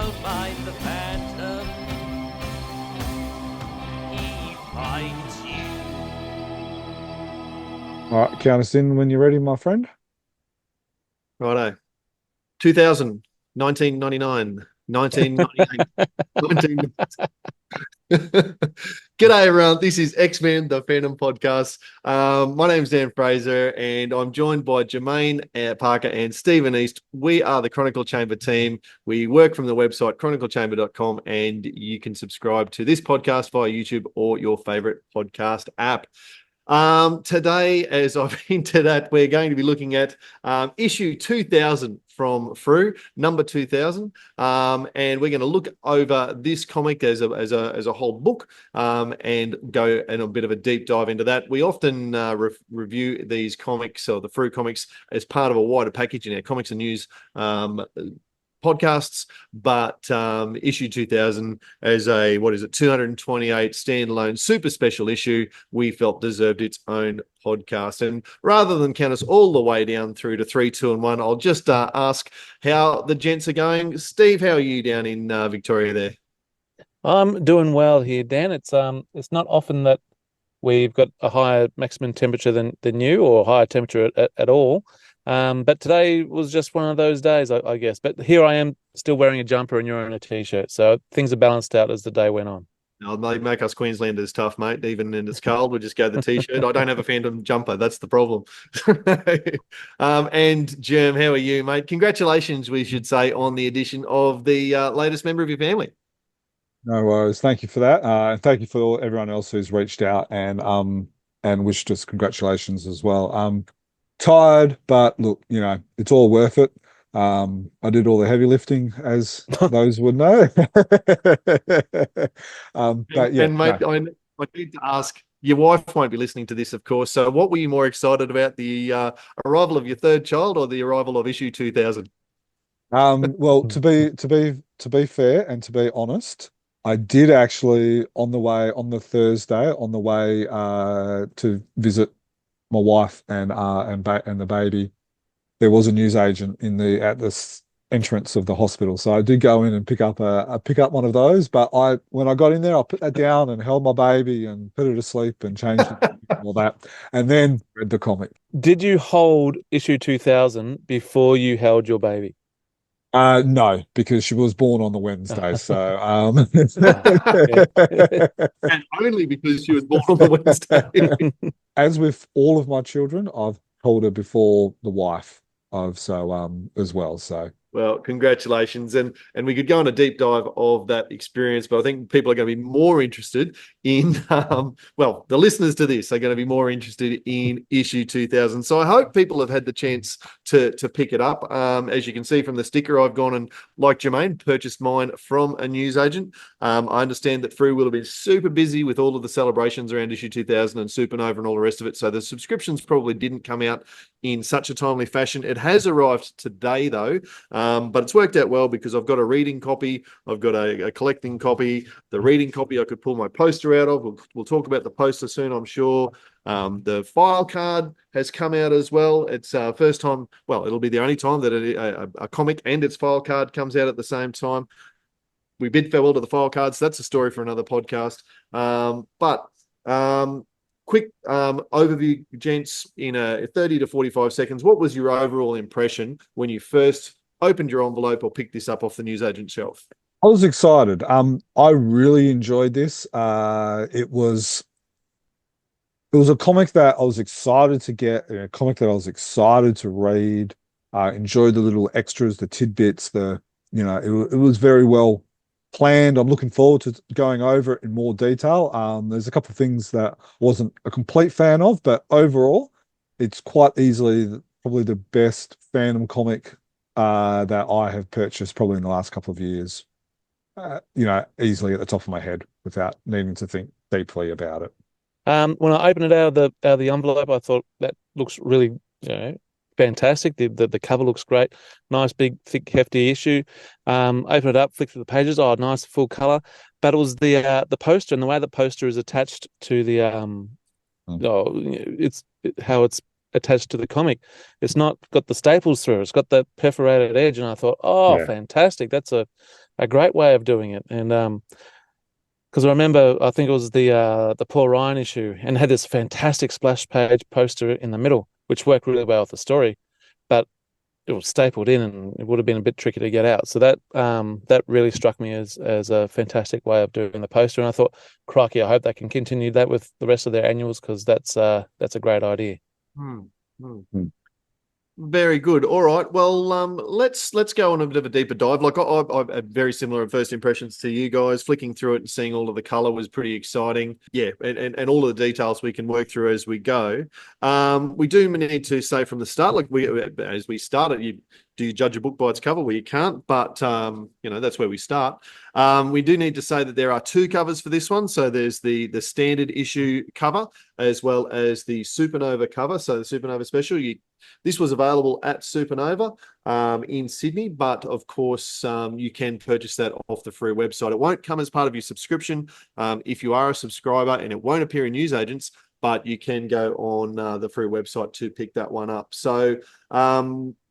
won't find the phantom. He finds you. All right, count us in when you're ready, my friend. Righto. 2000, 1999, 1998, 19... G'day, everyone. This is X-Men, the Phantom Podcast. My name's Dan Fraser, and I'm joined by Jermayn Parker and Stephen East. We are the Chronicle Chamber team. We work from the website chroniclechamber.com, and you can subscribe to this podcast via YouTube or your favorite podcast app. Today, as I've hinted at, we're going to be looking at issue 2000 from Frew, number 2000, and we're going to look over this comic as a whole book, and go in a bit of a deep dive into that. We often review these comics, or the Frew comics, as part of a wider package in our comics and news podcasts, but issue 2000 as a 228 standalone super special issue, we felt deserved its own podcast. And rather than count us all the way down through to 3, 2, and 1, I'll just ask how the gents are going. Steve, how are you down in Victoria there? I'm doing well here, Dan. It's not often that we've got a higher maximum temperature than you, or higher temperature at all. But today was just one of those days, I guess. But here I am, still wearing a jumper, and you're in a t-shirt. So things are balanced out as the day went on. No, they make us Queenslanders tough, mate. Even when it's cold, we just go the t-shirt. I don't have a Phantom jumper. That's the problem. And Jerm, how are you, mate? Congratulations, we should say, on the addition of the latest member of your family. No worries. Thank you for that. And thank you for everyone else who's reached out and wished us congratulations as well. Tired, but look, it's all worth it. I did all the heavy lifting, as those would know. But yeah, and mate, no. I need to ask, your wife won't be listening to this, of course. So what were you more excited about, the arrival of your third child or the arrival of issue 2000? Well, to be fair and to be honest, I did actually on the Thursday on the way to visit my wife and the baby, there was a newsagent at this entrance of the hospital. So I did go in and pick up one of those. But when I got in there, I put that down and held my baby and put her to sleep and changed it and all that, and then read the comic. Did you hold issue 2000 before you held your baby? No, because she was born on the Wednesday. So and only because she was born on the Wednesday. As with all of my children, I've told her before the wife as well. So well, congratulations. And we could go on a deep dive of that experience, but I think people are going to be more interested in, the listeners to this are going to be more interested in issue 2000. So I hope people have had the chance to pick it up. As you can see from the sticker, I've gone and, like Jermayn, purchased mine from a newsagent. I understand that Frew will have been super busy with all of the celebrations around issue 2000 and Supernova and all the rest of it. So the subscriptions probably didn't come out in such a timely fashion. It has arrived today, though. But it's worked out well because I've got a reading copy, I've got a collecting copy. The reading copy I could pull my poster out of. We'll talk about the poster soon, I'm sure. The file card has come out as well. It's first time, well, it'll be the only time that a comic and its file card comes out at the same time. We bid farewell to the file cards. That's a story for another podcast. Quick overview, gents, in 30 to 45 seconds. What was your overall impression when you first opened your envelope or picked this up off the newsagent shelf? I was excited. I really enjoyed this. It was a comic that I was excited to get, a comic that I was excited to read. Enjoyed the little extras, the tidbits, it was very well planned. I'm looking forward to going over it in more detail. There's a couple of things that I wasn't a complete fan of, but overall, it's quite easily probably the best Phantom comic that I have purchased probably in the last couple of years. Easily at the top of my head without needing to think deeply about it. When I opened it out of the envelope, I thought that looks really, fantastic. The cover looks great. Nice, big, thick, hefty issue. Open it up, flick through the pages. Oh, nice, full color. But it was the poster and the way the poster is attached to the how it's attached to the comic. It's not got the staples through. It's got that perforated edge, and I thought, oh, Yeah. fantastic! That's a great way of doing it. And because I remember, I think it was the Paul Ryan issue, and had this fantastic splash page poster in the middle, which worked really well with the story, but it was stapled in, and it would have been a bit tricky to get out. So that really struck me as a fantastic way of doing the poster. And I thought, crikey, I hope they can continue that with the rest of their annuals, because that's a great idea. Hmm. Hmm. Hmm. Very good. All right. Well, let's go on a bit of a deeper dive. Like I had very similar first impressions to you guys. Flicking through it and seeing all of the color was pretty exciting. Yeah, and all of the details we can work through as we go. We do need to say from the start, like as we started, do you judge a book by its cover? Well, you can't, but that's where we start. We do need to say that there are two covers for this one. So there's the standard issue cover as well as the Supernova cover. So the Supernova special, this was available at Supernova in Sydney, but of course you can purchase that off the Frew website. It won't come as part of your subscription if you are a subscriber, and it won't appear in newsagents, but you can go on the Frew website to pick that one up. So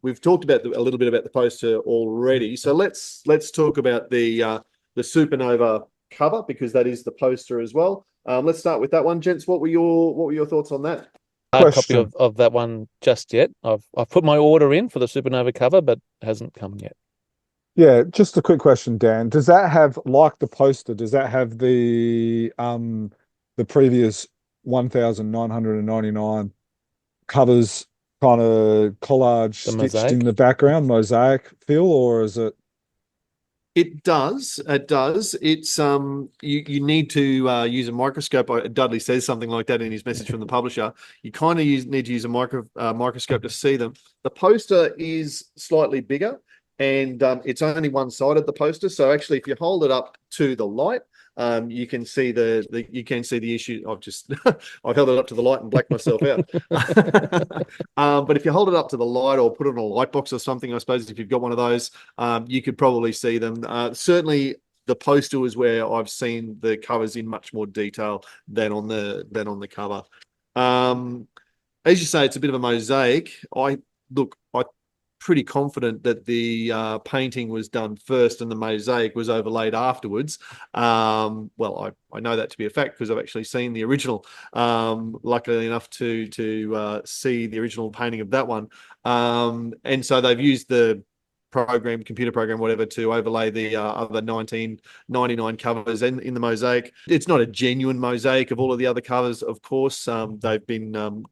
we've talked about a little bit about the poster already. So let's talk about the Supernova cover, because that is the poster as well. Let's start with that one, gents. What were your thoughts on that? Hard copy of that one just yet. I've put my order in for the Supernova cover, but it hasn't come yet. Yeah, just a quick question, Dan. Does that have, like the poster, does that have the previous 1,999 covers kind of collage stitched in the background, mosaic feel, or is it? It does. It does. It's you need to use a microscope. Dudley says something like that in his message from the publisher. You kind of need to use a microscope to see them. The poster is slightly bigger, and it's only one-sided, the poster. So actually, if you hold it up to the light, you can see the issue. I've held it up to the light and blacked myself out. But if you hold it up to the light or put it on a light box or something, I suppose if you've got one of those, you could probably see them. Certainly, the poster is where I've seen the covers in much more detail than on the cover. As you say, it's a bit of a mosaic. I'm pretty confident that the painting was done first and the mosaic was overlaid afterwards. Well, I know that to be a fact because I've actually seen the original, luckily enough to see the original painting of that one. And so they've used the computer program, whatever, to overlay the other 1999 covers in the mosaic. It's not a genuine mosaic of all of the other covers, of course. They've been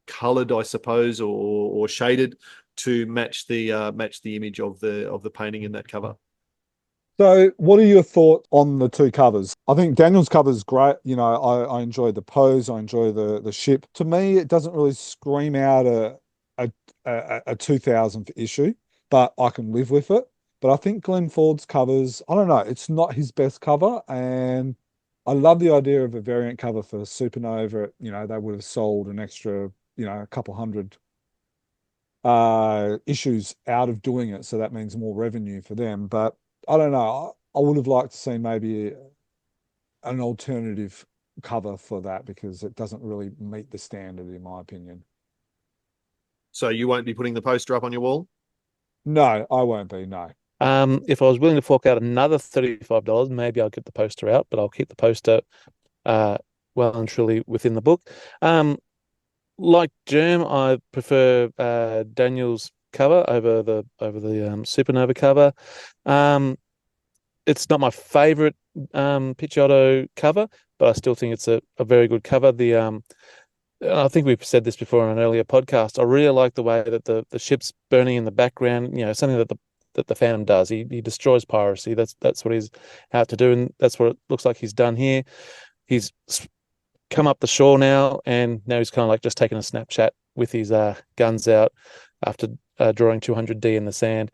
colored, I suppose, or shaded to match the image of the painting in that cover. So what are your thoughts on the two covers? I think Daniel's cover is great. I enjoy the pose. I enjoy the ship. To me, it doesn't really scream out a 2000th issue, but I can live with it. But I think Glenn Ford's covers, I don't know, it's not his best cover. And I love the idea of a variant cover for Supernova. They would have sold an extra, a couple hundred issues out of doing it, so that means more revenue for them. But I don't know, I would have liked to see maybe an alternative cover for that, because it doesn't really meet the standard, in my opinion. So you won't be putting the poster up on your wall? No, I won't be. No. If I was willing to fork out another $35, maybe I'll get the poster out, but I'll keep the poster well and truly within the book. Like Germ, I prefer Daniel's cover over the Supernova cover. It's not my favorite Picciotto cover, but I still think it's a very good cover. I think we've said this before on an earlier podcast. I really like the way that the ship's burning in the background. Something that the Phantom does. He destroys piracy. That's what he's out to do, and that's what it looks like he's done here. He's come up the shore now, and now he's kind of like just taking a Snapchat with his guns out after drawing 200D in the sand.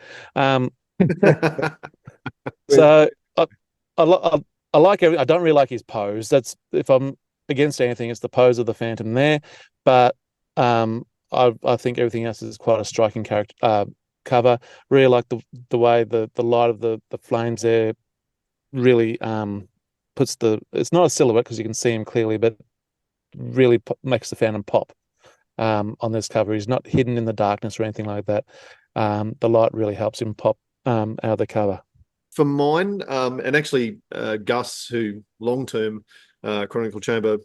So I like everything. I don't really like his pose. That's, if I'm against anything, it's the pose of the Phantom there. But I think everything else is quite a striking character cover. Really like the way the light of the flames there really puts it's not a silhouette because you can see him clearly, but really makes the Phantom pop. on this cover. He's not hidden in the darkness or anything like that. The light really helps him pop out of the cover. For mine, and actually Gus, who long-term Chronicle Chamber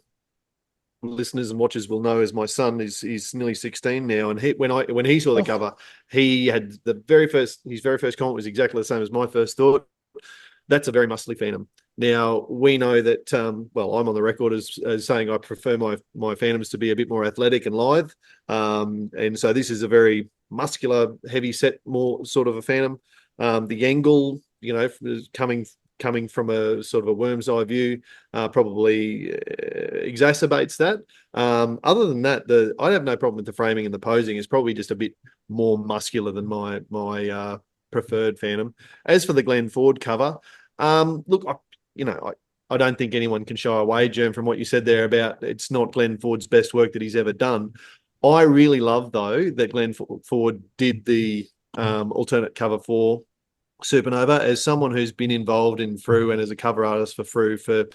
listeners and watchers will know as my son he's nearly 16 now, and when he saw the cover, he had his very first comment was exactly the same as my first thought. That's a very muscly Phantom. Now we know that I'm on the record as saying I prefer my Phantoms to be a bit more athletic and lithe, and so this is a very muscular, heavy set, more sort of a Phantom. The angle, coming from a sort of a worm's eye view, probably exacerbates that. Other than that, I have no problem with the framing and the posing. It's probably just a bit more muscular than my preferred Phantom. As for the Glenn Ford cover, look, I don't think anyone can shy away, Jerm, from what you said there about it's not Glenn Ford's best work that he's ever done. I really love, though, that Glenn Ford did the alternate cover for Supernova. As someone who's been involved in Frew and as a cover artist for Frew for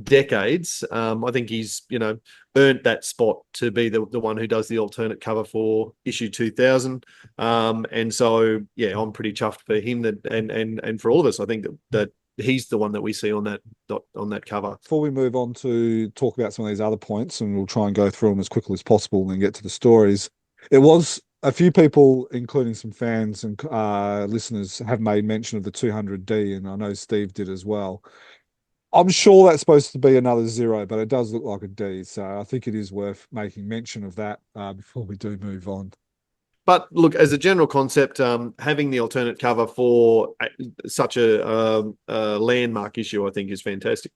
decades, I think he's earned that spot to be the one who does the alternate cover for issue 2000, and so I'm pretty chuffed for him that and for all of us. I think that he's the one that we see on that cover. Before we move on to talk about some of these other points, and we'll try and go through them as quickly as possible and get to the stories, it was a few people, including some fans and listeners, have made mention of the 200D, and I know Steve did as well. I'm sure that's supposed to be another 0, but it does look like a D, so I think it is worth making mention of that before we do move on. But look, as a general concept, having the alternate cover for such a landmark issue, I think, is fantastic.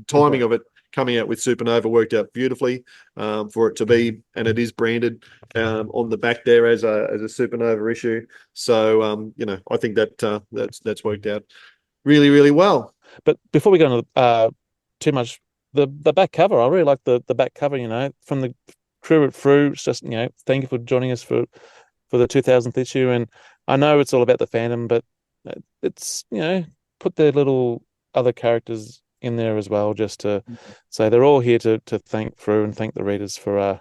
Timing of it coming out with Supernova worked out beautifully for it to be, and it is branded on the back there as a Supernova issue. So I think that's worked out really, really well. But before we go into too much, the back cover, I really like the back cover. From the crew at Frew. It's just thank you for joining us for the 2000th issue, and I know it's all about the Phantom, but it's put their little other characters in there as well, just to say they're all here to thank Frew and thank the readers for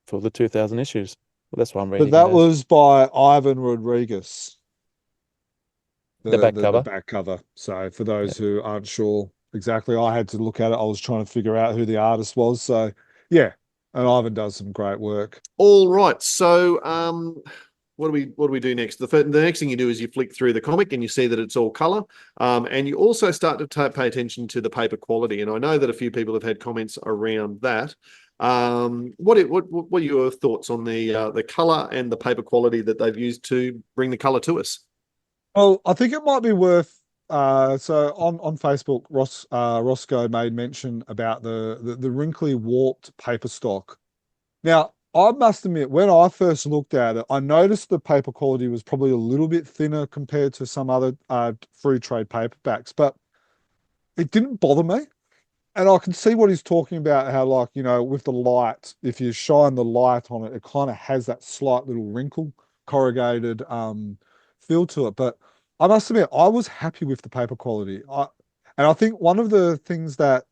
the 2000 issues. Well, that's what I'm reading. But that was by Ivan Rodriguez. The back cover. The back cover. So for those who aren't sure exactly, I had to look at it. I was trying to figure out who the artist was. So yeah, and Ivan does some great work. All right. So what do we do next? The next thing you do is you flick through the comic and you see that it's all color, and you also start to pay attention to the paper quality. And I know that a few people have had comments around that. What are your thoughts on the color and the paper quality that they've used to bring the color to us? Well, I think it might be worth. So on Facebook, Roscoe made mention about the wrinkly, warped paper stock. Now, I must admit, when I first looked at it, I noticed the paper quality was probably a little bit thinner compared to some other free trade paperbacks, but it didn't bother me. And I can see what he's talking about, how with the light, if you shine the light on it, it kind of has that slight little wrinkle, corrugated feel to it. But I must admit, I was happy with the paper quality. And I think one of the things that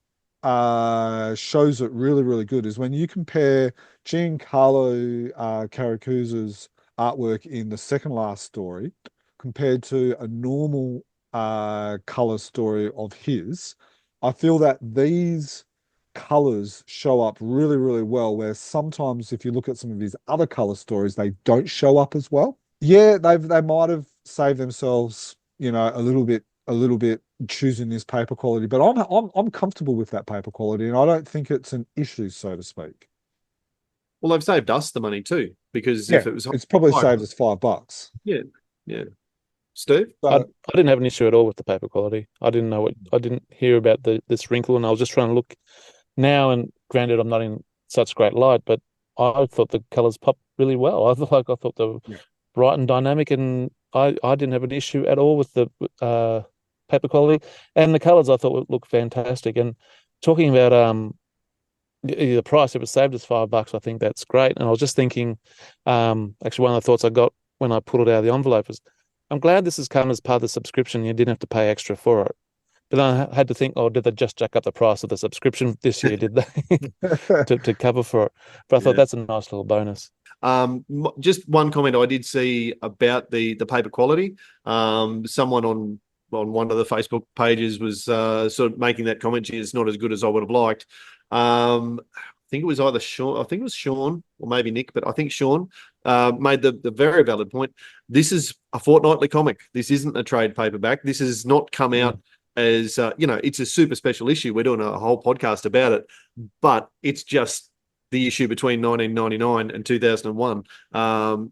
shows it really, really good is when you compare Giancarlo Caracuzzo's artwork in the second last story compared to a normal color story of his. I feel that these colors show up really, really well, where sometimes if you look at some of his other color stories, they don't show up as well. Yeah, they might have saved themselves, a little bit choosing this paper quality, but I'm comfortable with that paper quality, and I don't think it's an issue, so to speak. Well, they've saved us the money too, because if it was, it's probably saved us $5. Yeah. Steve, I didn't have an issue at all with the paper quality. I didn't hear about this wrinkle, and I was just trying to look now. And granted, I'm not in such great light, but I thought the colors popped really well. I thought they were bright and dynamic, and I didn't have an issue at all with the paper quality, and the colors I thought would look fantastic. And talking about the price, if it saved us $5, I think that's great. And I was just thinking, actually, one of the thoughts I got when I pulled it out of the envelope was, I'm glad this has come as part of the subscription. You didn't have to pay extra for it. But then I had to think, oh, did they just jack up the price of the subscription this year? Did they to cover for it? But I thought that's a nice little bonus. Just one comment I did see about the paper quality. Someone on one of the Facebook pages was sort of making that comment. Gee, it's not as good as I would have liked. I think it was either Sean. I think it was Sean or maybe Nick, but I think Sean made the very valid point. This is a fortnightly comic. This isn't a trade paperback. This has not come out as it's a super special issue. We're doing a whole podcast about it, but it's just the issue between 1999 and 2001.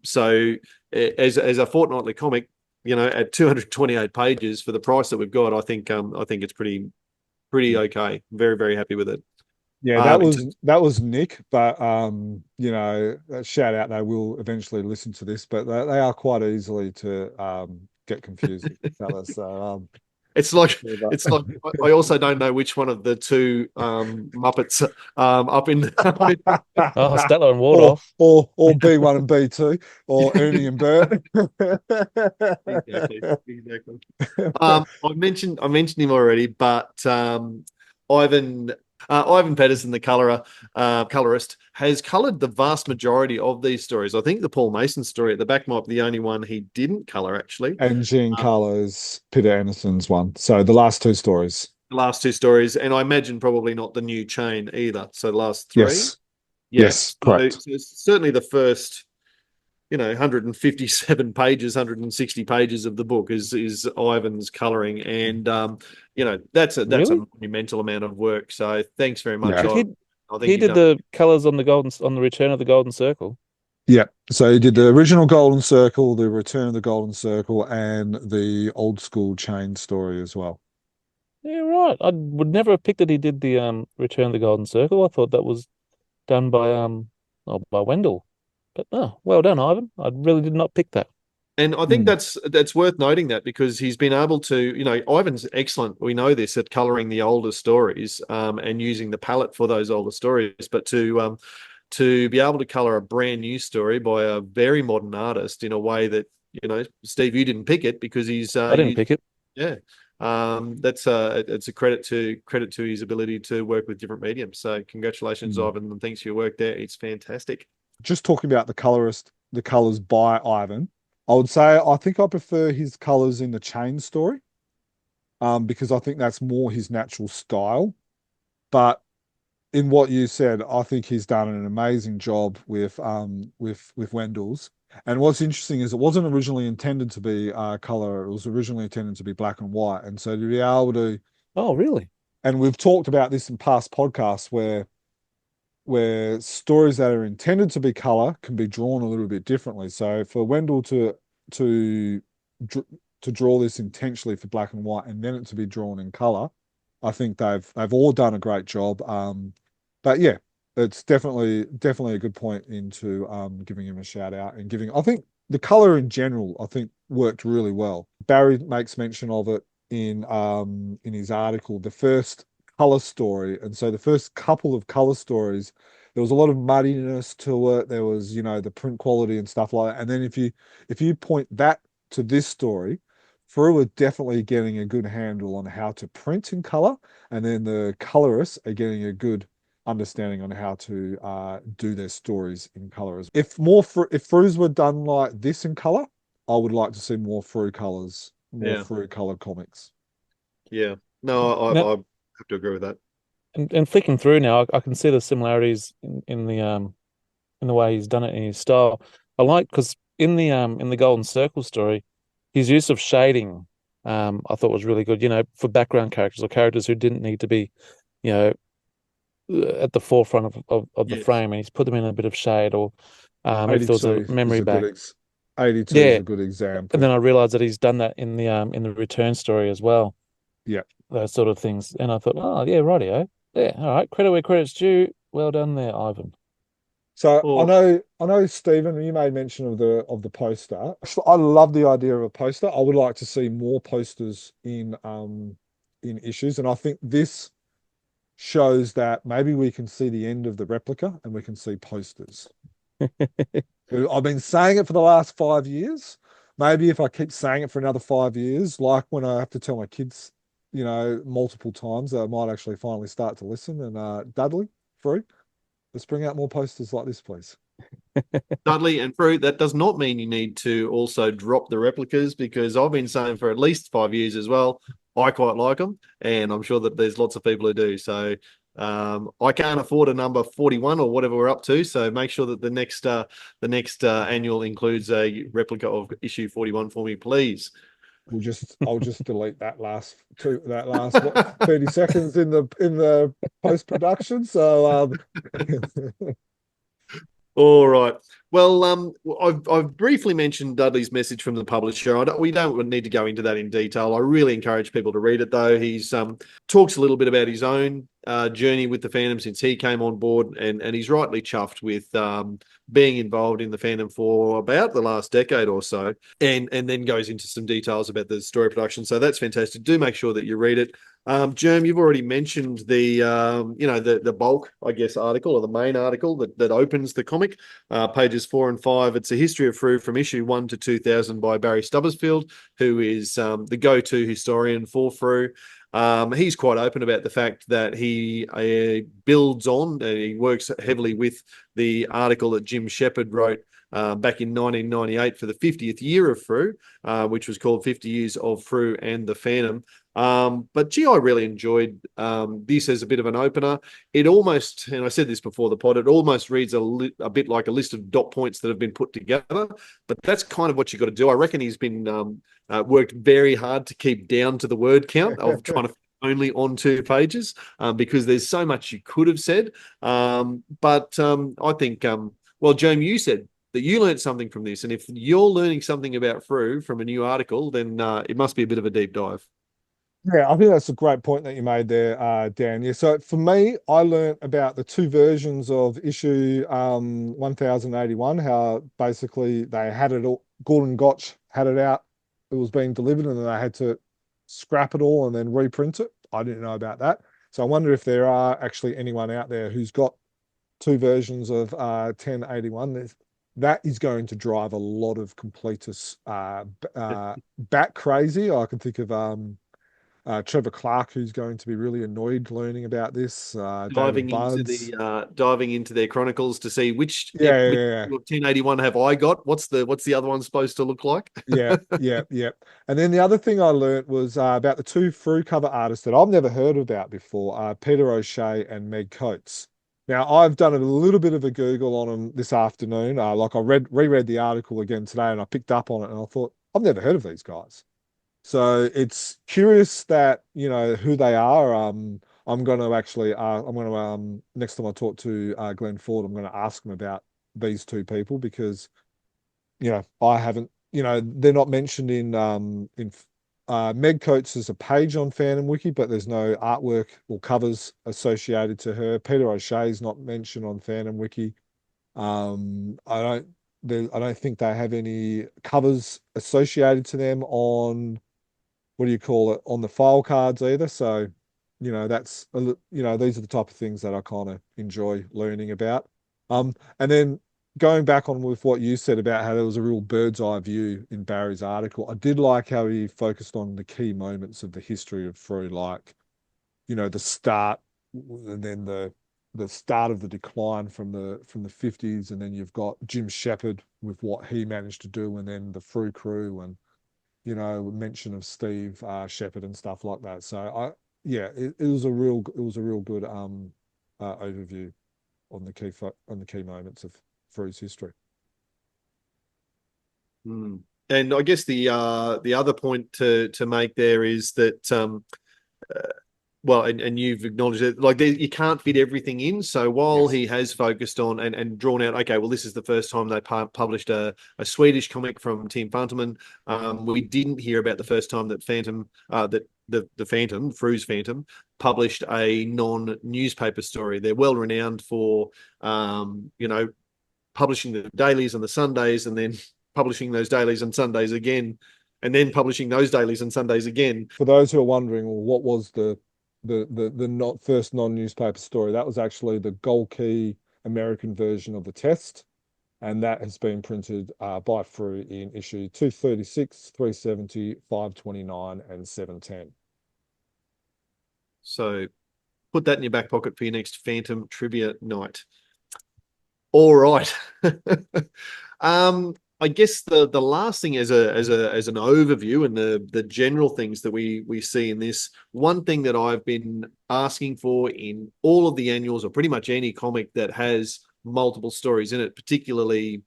So as a fortnightly comic, at 228 pages for the price that we've got, I think it's pretty okay. Very, very happy with it. Yeah, that was Nick, but shout out, they will eventually listen to this, but they are quite easily to get confused, fellas. So it's like I also don't know which one of the two Muppets up in Oh, Statler and Waldorf, or B1 and B2, or Ernie and Bert. Exactly. I mentioned him already, but Ivan Pederson, the colorist, has colored the vast majority of these stories. I think the Paul Mason story at the back might be the only one he didn't color, actually. And Giancarlo's Pidde Anderson's one. So the last two stories. The last two stories, and I imagine probably not the new chain either. So the last three. Yes, correct. So certainly the first, 157 pages, 160 pages of the book is Ivan's coloring, and that's a monumental amount of work. So thanks very much. Yeah. I think he did the colors on the Return of the Golden Circle. Yeah, so he did the original Golden Circle, the Return of the Golden Circle, and the old school chain story as well. Yeah, right. I would never have picked that he did the Return of the Golden Circle. I thought that was done by Wendell. But well done, Ivan. I really did not pick that. And I think that's worth noting that, because he's been able to, Ivan's excellent. We know this, at coloring the older stories and using the palette for those older stories, but to be able to color a brand new story by a very modern artist in a way that, Steve, you didn't pick it because I didn't pick it. Yeah. It's a credit to his ability to work with different mediums. So congratulations, Ivan, and thanks for your work there. It's fantastic. Just talking about the colors by Ivan, I would say I think I prefer his colors in the chain story, because I think that's more his natural style. But in what you said, I think he's done an amazing job with Wendell's. And what's interesting is it wasn't originally intended to be color; it was originally intended to be black and white. And so to be able to, oh really? And we've talked about this in past podcasts where stories that are intended to be color can be drawn a little bit differently. So for Wendell to draw this intentionally for black and white and then it to be drawn in color, I think they've all done a great job. But yeah, it's definitely a good point into giving him a shout out and I think the color in general, I think, worked really well. Barry makes mention of it in his article, the first color story. And so the first couple of color stories, there was a lot of muddiness to it. There was, the print quality and stuff like that. And then if you point that to this story, Frew are definitely getting a good handle on how to print in color. And then the colorists are getting a good understanding on how to do their stories in color. If Frews were done like this in color, I would like to see more Frew colors, Frew color comics. Yeah. No, I have to agree with that. And flicking through now, I can see the similarities in the way he's done it in his style. I like, because in the Golden Circle story, his use of shading, I thought was really good. For background characters or characters who didn't need to be, at the forefront of the frame, and he's put them in a bit of shade. Or if there was a memory back, 82 is a good example. And then I realized that he's done that in the Return story as well. Yeah. Those sort of things. And I thought, oh, yeah, rightio. Yeah, all right. Credit where credit's due. Well done there, Ivan. So I know, Stephen, you made mention of the poster. I love the idea of a poster. I would like to see more posters in issues. And I think this shows that maybe we can see the end of the replica and we can see posters. I've been saying it for the last 5 years. Maybe if I keep saying it for another 5 years, like when I have to tell my kids multiple times, I might actually finally start to listen. And Dudley, Frew, let's bring out more posters like this, please. Dudley and Frew, that does not mean you need to also drop the replicas, because I've been saying for at least 5 years as well, I quite like them, and I'm sure that there's lots of people who do. So I can't afford a number 41 or whatever we're up to. So make sure that the next annual includes a replica of issue 41 for me, please. I'll just delete that last 30 seconds in the post production. So All right. Well, I've briefly mentioned Dudley's message from the publisher. We don't need to go into that in detail. I really encourage people to read it, though. He's talks a little bit about his own journey with the fandom since he came on board, and he's rightly chuffed with being involved in the fandom for about the last decade or so, and then goes into some details about the story production. So that's fantastic. Do make sure that you read it. Jerm, you've already mentioned the bulk, I guess, article, or the main article that opens the comic, pages 4 and 5. It's a history of Frew from issue 1 to 2000 by Barry Stubbersfield, who is the go-to historian for Frew. He's quite open about the fact that he builds on, he works heavily with the article that Jim Shepard wrote back in 1998 for the 50th year of Frew, which was called 50 Years of Frew and the Phantom. But gee, I really enjoyed this as a bit of an opener. It almost, and I said this before the pod, it almost reads a bit like a list of dot points that have been put together, but that's kind of what you've got to do. I reckon he's been worked very hard to keep down to the word count of trying to only on 2 pages, because there's so much you could have said. But I think, well, Joan, you said that you learned something from this, and if you're learning something about Frew from a new article, then it must be a bit of a deep dive. Yeah, I think that's a great point that you made there, Dan. Yeah, so for me, I learned about the 2 versions of issue 1081, how basically they had it all, Gordon Gotch had it out, it was being delivered, and then they had to scrap it all and then reprint it. I didn't know about that. So I wonder if there are actually anyone out there who's got 2 versions of 1081. That is going to drive a lot of completists bat crazy. I can think of Trevor Clark, who's going to be really annoyed learning about this. Diving into their chronicles to see which 1081 have I got. What's the other one supposed to look like? Yeah. And then the other thing I learned was about the 2 Frew cover artists that I've never heard about before, Peter O'Shea and Meg Coates. Now, I've done a little bit of a Google on them this afternoon. Like I reread the article again today, and I picked up on it, and I thought, I've never heard of these guys. So it's curious that, who they are. I'm going to next time I talk to Glenn Ford, I'm going to ask him about these 2 people, because, I haven't, they're not mentioned in Meg Coates is a page on Fandom Wiki, but there's no artwork or covers associated to her. Peter O'Shea is not mentioned on Fandom Wiki. I don't think they have any covers associated to them on, what do you call it, on the file cards either. So, that's, these are the type of things that I kind of enjoy learning about. And then going back on with what you said about how there was a real bird's eye view in Barry's article, I did like how he focused on the key moments of the history of Frew, like, the start, and then the start of the decline from the 50s, and then you've got Jim Shepard with what he managed to do, and then the Frew crew, and mention of Steve Shepard and stuff like that. So it was a real good overview on the key moments of Frew's history. And I guess the other point to make there is that well, and you've acknowledged it, like you can't fit everything in. So while he has focused on and drawn out, okay, well, this is the first time they published a Swedish comic from Tim Fantomen. We didn't hear about the first time that the Phantom, Frew's Phantom, published a non-newspaper story. They're well renowned for, publishing the dailies on the Sundays, and then publishing those dailies on Sundays again, and then publishing those dailies on Sundays again. For those who are wondering, well, what was the first non-newspaper story? That was actually the Gold Key American version of the Test, and that has been printed by Frew in issue 236, 370, 529, and 710. So put that in your back pocket for your next Phantom trivia night. All right. I guess the last thing as an overview and the general things that we see in this, one thing that I've been asking for in all of the annuals, or pretty much any comic that has multiple stories in it, particularly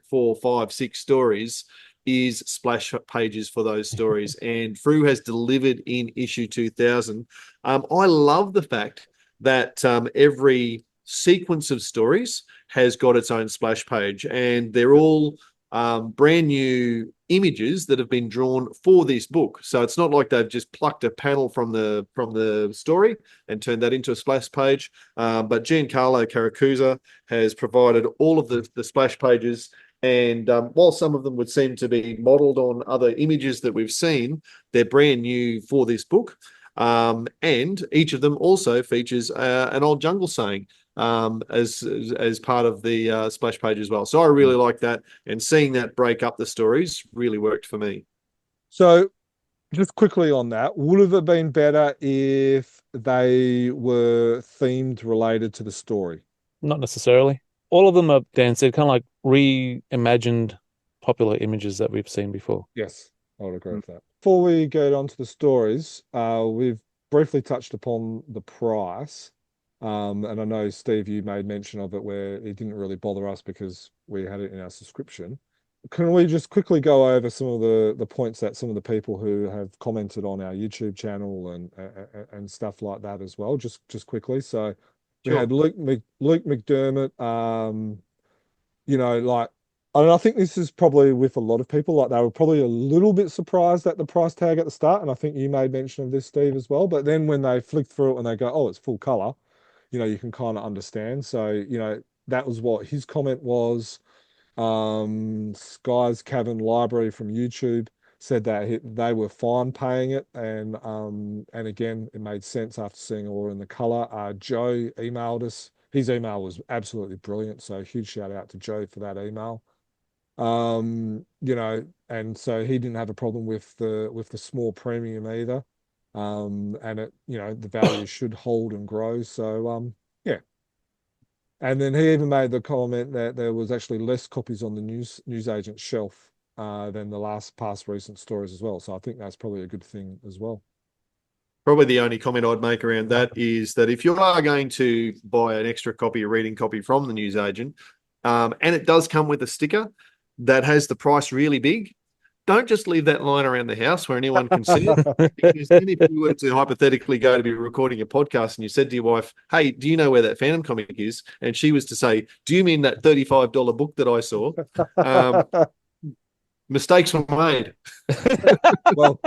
4, 5, 6 stories, is splash pages for those stories. And Frew has delivered in issue 2000. I love the fact that every sequence of stories has got its own splash page, and they're all brand new images that have been drawn for this book. So it's not like they've just plucked a panel from the story and turned that into a splash page. But Giancarlo Caracuzzo has provided all of the splash pages. And while some of them would seem to be modeled on other images that we've seen, they're brand new for this book. And each of them also features an old jungle saying as part of the splash page as well. So I really like that, and seeing that break up the stories really worked for me. So just quickly on that, would have it been better if they were themed related to the story? Not necessarily. All of them are, Dan said, kind of like reimagined popular images that we've seen before. Yes, I would agree with that. Before we get on to the stories, we've briefly touched upon the price. And I know, Steve, you made mention of it where it didn't really bother us because we had it in our subscription. Can we just quickly go over some of the points that some of the people who have commented on our YouTube channel and stuff like that as well, just quickly. So we had Luke McDermott, and I think this is probably with a lot of people, like they were probably a little bit surprised at the price tag at the start. And I think you made mention of this, Steve, as well. But then when they flick through it and they go, oh, it's full color, you can kind of understand. So, that was what his comment was. Sky's Cavern Library from YouTube said that they were fine paying it. And again, it made sense after seeing all in the color. Joe emailed us. His email was absolutely brilliant. So huge shout out to Joe for that email. And so he didn't have a problem with the small premium either. And it, the value should hold and grow. So, yeah. And then he even made the comment that there was actually less copies on the newsagent's shelf than the past recent stories as well. So I think that's probably a good thing as well. Probably the only comment I'd make around that is that if you are going to buy an extra copy, a reading copy from the newsagent, and it does come with a sticker that has the price really big, don't just leave that lying around the house where anyone can see it. Because then if you were to hypothetically go to be recording a podcast and you said to your wife, hey, do you know where that Phantom comic is? And she was to say, do you mean that $35 book that I saw? Mistakes were made. Well,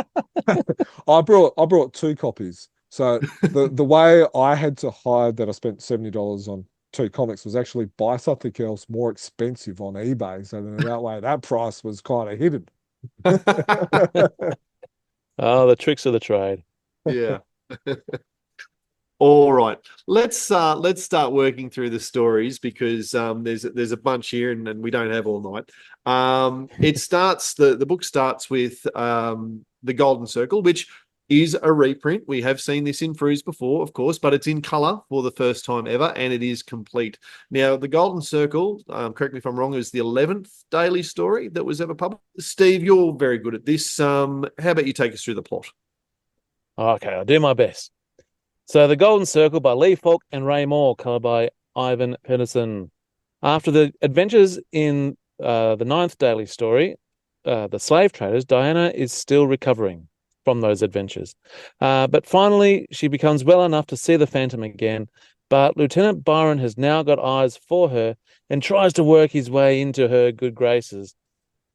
I brought 2 copies. So the way I had to hide that I spent $70 on 2 comics was actually buy something else more expensive on eBay. So then that way that price was kind of hidden. Oh, the tricks of the trade. Yeah. All right. Let's start working through the stories because there's a bunch here and we don't have all night. The book starts with the Golden Circle, which is a reprint. We have seen this in Frews before, of course, but it's in color for the first time ever, and it is complete. Now, the Golden Circle, correct me if I'm wrong, is the 11th daily story that was ever published. Steve, you're very good at this. How about you take us through the plot? Okay, I'll do my best. So, The Golden Circle by Lee Falk and Ray Moore, colored by Ivan Pederson. After the adventures in the 9th daily story, the slave traders, Diana is still recovering from those adventures. But finally, she becomes well enough to see the Phantom again. But Lieutenant Byron has now got eyes for her and tries to work his way into her good graces.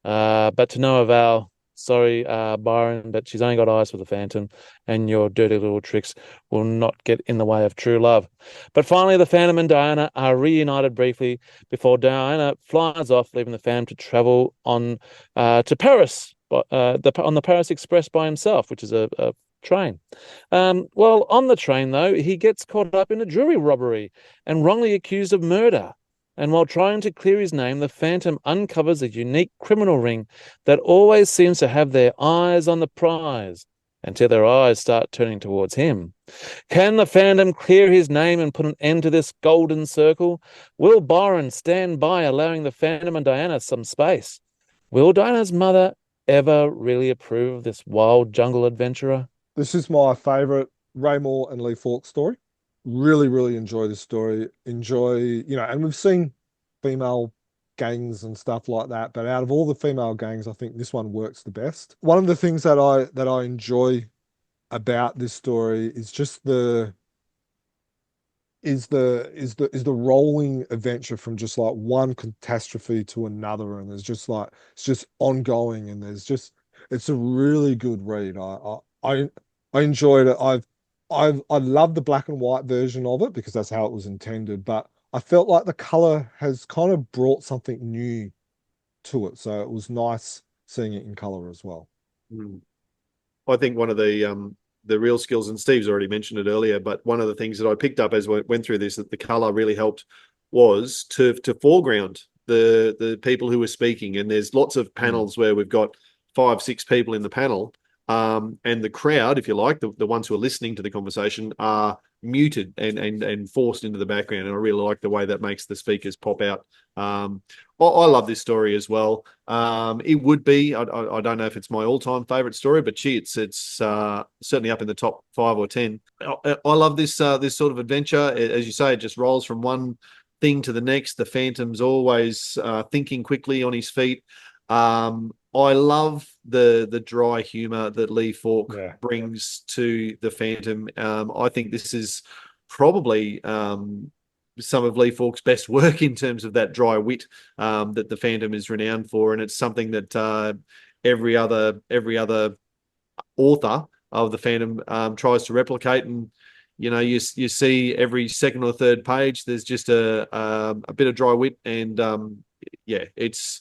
But to no avail. Sorry, Byron, but she's only got eyes for the Phantom, and your dirty little tricks will not get in the way of true love. But finally, the Phantom and Diana are reunited briefly before Diana flies off, leaving the Phantom to travel on to Paris, on the Paris Express by himself, which is a train. Well, on the train, though, he gets caught up in a jewelry robbery and wrongly accused of murder. And while trying to clear his name, the Phantom uncovers a unique criminal ring that always seems to have their eyes on the prize until their eyes start turning towards him. Can the fandom clear his name and put an end to this golden circle? Will Byron stand by, allowing the fandom and Diana some space? Will Diana's mother ever really approve of this wild jungle adventurer? This is my favorite Ray Moore and Lee Falk story. Really, really enjoy this story. Enjoy, and we've seen female gangs and stuff like that, but out of all the female gangs, I think this one works the best. One of the things that I enjoy about this story is just the rolling adventure from just like one catastrophe to another, and there's just like it's just ongoing, and it's a really good read. I enjoyed it. I love the black and white version of it because that's how it was intended, but I felt like the color has kind of brought something new to it, so it was nice seeing it in color as well. I think one of the real skills, and Steve's already mentioned it earlier, but one of the things that I picked up as we went through this, that the color really helped, was to foreground the people who were speaking. And there's lots of panels where we've got 5-6 people in the panel, and the crowd, if you like, the ones who are listening to the conversation, are muted and forced into the background. And I really like the way that makes the speakers pop out. I love this story as well. It would be, I don't know if it's my all-time favorite story, but gee, it's certainly up in the top 5 or 10. I love this this sort of adventure. As you say, it just rolls from one thing to the next. The Phantom's always thinking quickly on his feet. I love the dry humor that Lee Falk brings to the Phantom. I think this is probably some of Lee Falk's best work in terms of that dry wit that the Phantom is renowned for, and it's something that every other author of the Phantom tries to replicate. And you see every second or third page there's just a bit of dry wit, and it's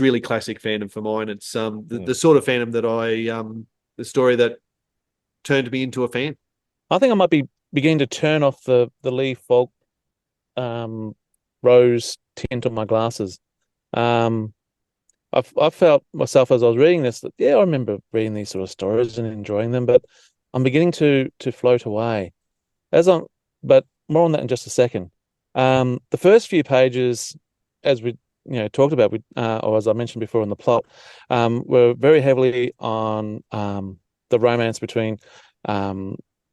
really classic Phantom for mine. It's the sort of Phantom that the story that turned me into a fan. I think I might be beginning to turn off the Lee Falk rose tint on my glasses. I felt myself as I was reading this that I remember reading these sort of stories and enjoying them, but I'm beginning to float away. But more on that in just a second. The first few pages, as we talked about, or as I mentioned before in the plot, were very heavily on the romance between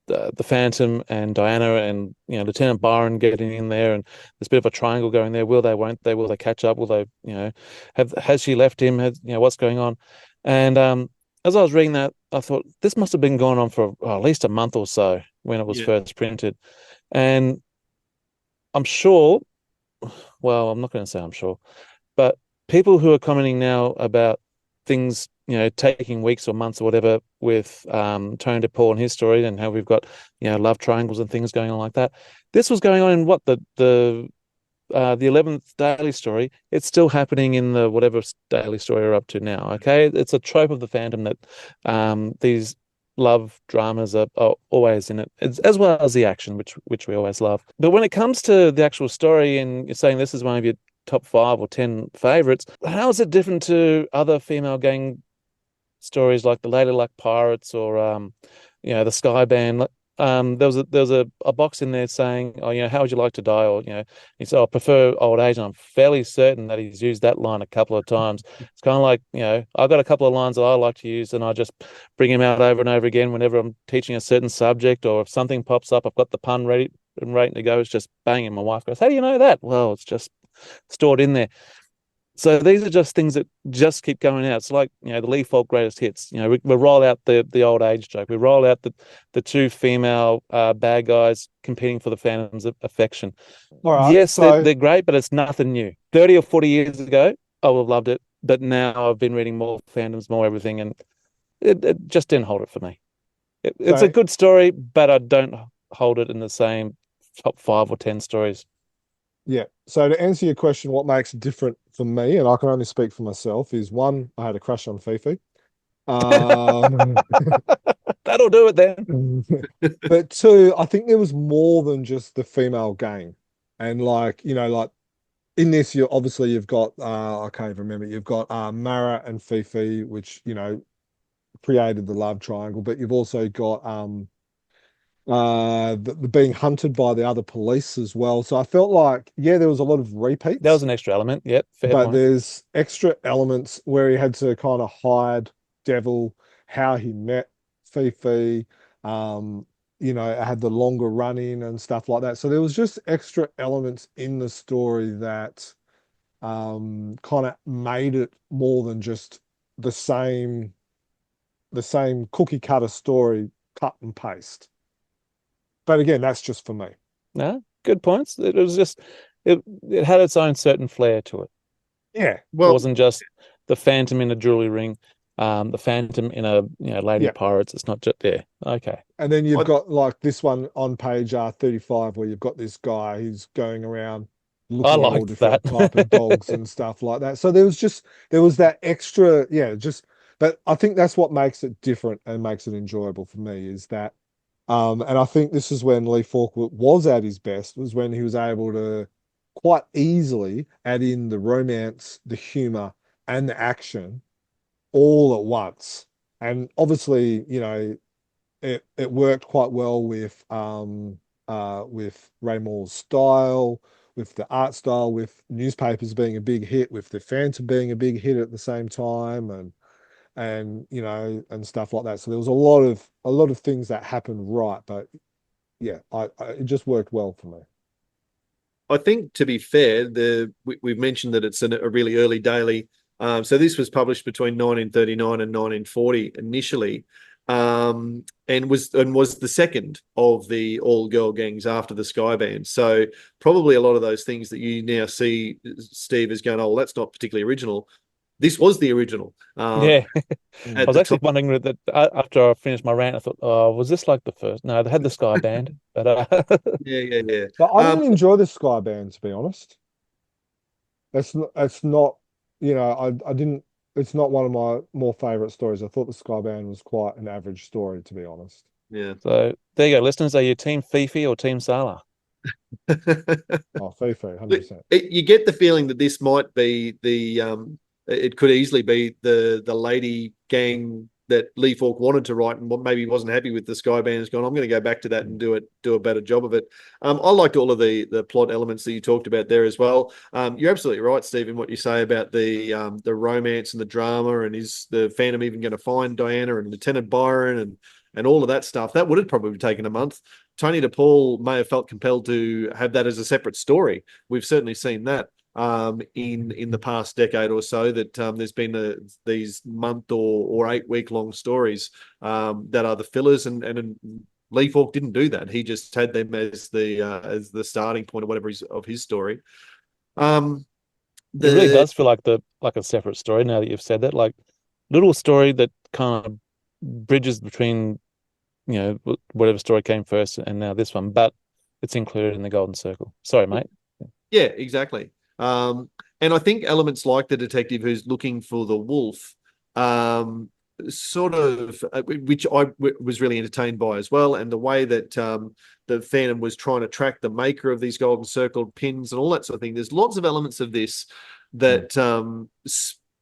the Phantom and Diana, and Lieutenant Byron getting in there, and there's a bit of a triangle going there. Will they? Won't they? Will they catch up? Will they? Has she left him? What's going on? And as I was reading that, I thought this must have been going on for at least a month or so when it was first printed, and I'm sure. Well, I'm not going to say I'm sure, but people who are commenting now about things, taking weeks or months or whatever with Tony DePaul and his story, and how we've got, love triangles and things going on like that. This was going on in what the 11th daily story. It's still happening in the whatever daily story we're up to now. Okay, it's a trope of the Phantom that these love dramas are always in it, as well as the action, which we always love. But when it comes to the actual story, and you're saying this is one of your top 5 or 10 favorites, how is it different to other female gang stories like the Lady Luck Pirates or the Sky Band? There was a box in there saying, how would you like to die? Or he said, I prefer old age, and I'm fairly certain that he's used that line a couple of times. It's kind of like, I've got a couple of lines that I like to use, and I just bring him out over and over again whenever I'm teaching a certain subject, or if something pops up, I've got the pun ready and waiting to go. It's just bang, and my wife goes, how do you know that? Well, it's just stored in there. So these are just things that just keep going out. It's like, the Lee Falk greatest hits. We roll out the old age joke. We roll out the 2 female bad guys competing for the Phantom's affection. All right, yes, they're great, but it's nothing new. 30 or 40 years ago, I would have loved it. But now I've been reading more Phantoms, more everything, and it just didn't hold it for me. It's a good story, but I don't hold it in the same top 5 or 10 stories. Yeah. So to answer your question, what makes it different for me, and I can only speak for myself, is 1, I had a crush on Fifi. That'll do it then. But 2, I think there was more than just the female gang. And like in this, you've got I can't even remember, you've got Mara and Fifi, which, created the love triangle, but you've also got the being hunted by the other police as well. So I felt like, yeah, there was a lot of That repeats, was an extra element. Yep, fair but point. there's extra elements where he had to kind of hide Devil, how he met Fifi, um, it had the longer running and stuff like that. So there was just extra elements in the story that kind of made it more than just the same the same cookie cutter story, cut and paste. But again, that's just for me. No, good points. It was just it had its own certain flair to it. Yeah, It Well, wasn't just the Phantom in a jewelry ring, the Phantom in a Lady yeah. Pirates. It's not just okay. And then you've I, got like this one on page 35 where you've got this guy who's going around I looking at all liked that. different type of dogs and stuff like that. So there was that extra, yeah, just but I think that's what makes it different and makes it enjoyable for me is that and I think this is when Lee Falk was at his best, was when he was able to quite easily add in the romance, the humor, and the action all at once. And obviously, it worked quite well with Raymond's style, with the art style, with newspapers being a big hit, with the Phantom being a big hit at the same time, and stuff like that. So there was a lot of things that happened right, but yeah, it just worked well for me. I think to be fair, we've mentioned that it's a really early daily. So this was published between 1939 and 1940 initially, and was the second of the all girl gangs after the Sky Band. So probably a lot of those things that you now see, Steve, is going, oh, well, that's not particularly original. This was the original. Yeah, I At was the actually time. wondering that after I finished my rant, I thought, oh, was this like the first? No, they had the Sky Band, but Yeah, yeah, yeah. But I didn't enjoy the Sky Band, to be honest. It's not, I didn't. It's not one of my more favorite stories. I thought the Sky Band was quite an average story, to be honest. Yeah. so there you go, listeners. Are you Team Fifi or Team Salah? Oh, Fifi, 100%. You get the feeling that this might be it could easily be the lady gang that Lee Falk wanted to write and what maybe wasn't happy with the Sky Band has gone, I'm going to go back to that and do a better job of it. I liked all of the plot elements that you talked about there as well. You're absolutely right, Stephen, what you say about the romance and the drama, and is the Phantom even going to find Diana and Lieutenant Byron and all of that stuff. That would have probably taken a month. Tony DePaul may have felt compelled to have that as a separate story. We've certainly seen that in the past decade or so, that there's been these month or 8 week long stories that are the fillers, and Lee Falk didn't do that. He just had them as the starting point or whatever of his story. It really does feel like a separate story now that you've said that. Like little story that kind of bridges between whatever story came first and now this one, but it's included in the Golden Circle. Sorry, mate. Yeah, exactly. And I think elements like the detective who's looking for the wolf, sort of, which I was really entertained by as well, and the way that the Phantom was trying to track the maker of these golden circle pins and all that sort of thing. There's lots of elements of this that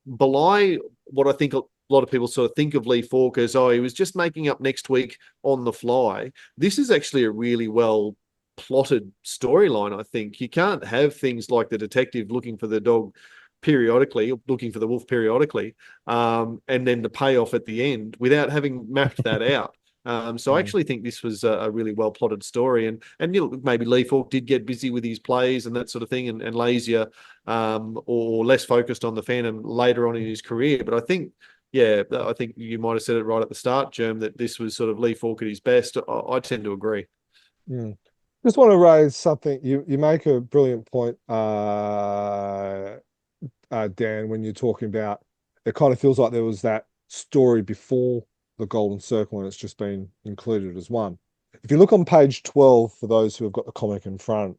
belie what I think a lot of people sort of think of Lee Falk as, oh, he was just making up next week on the fly. This is actually a really well plotted storyline. I think you can't have things like the detective looking for the dog periodically, looking for the wolf periodically, and then the payoff at the end without having mapped that out. So I actually think this was a really well plotted story, and maybe Lee Falk did get busy with his plays and that sort of thing, and lazier or less focused on the Phantom later on in his career. But I think, yeah, I think you might have said it right at the start, Germ, that this was sort of Lee Falk at his best. I tend to agree. Just want to raise something. You make a brilliant point, Dan, when you're talking about it kind of feels like there was that story before the Golden Circle and it's just been included as one. If you look on page 12, for those who have got the comic in front,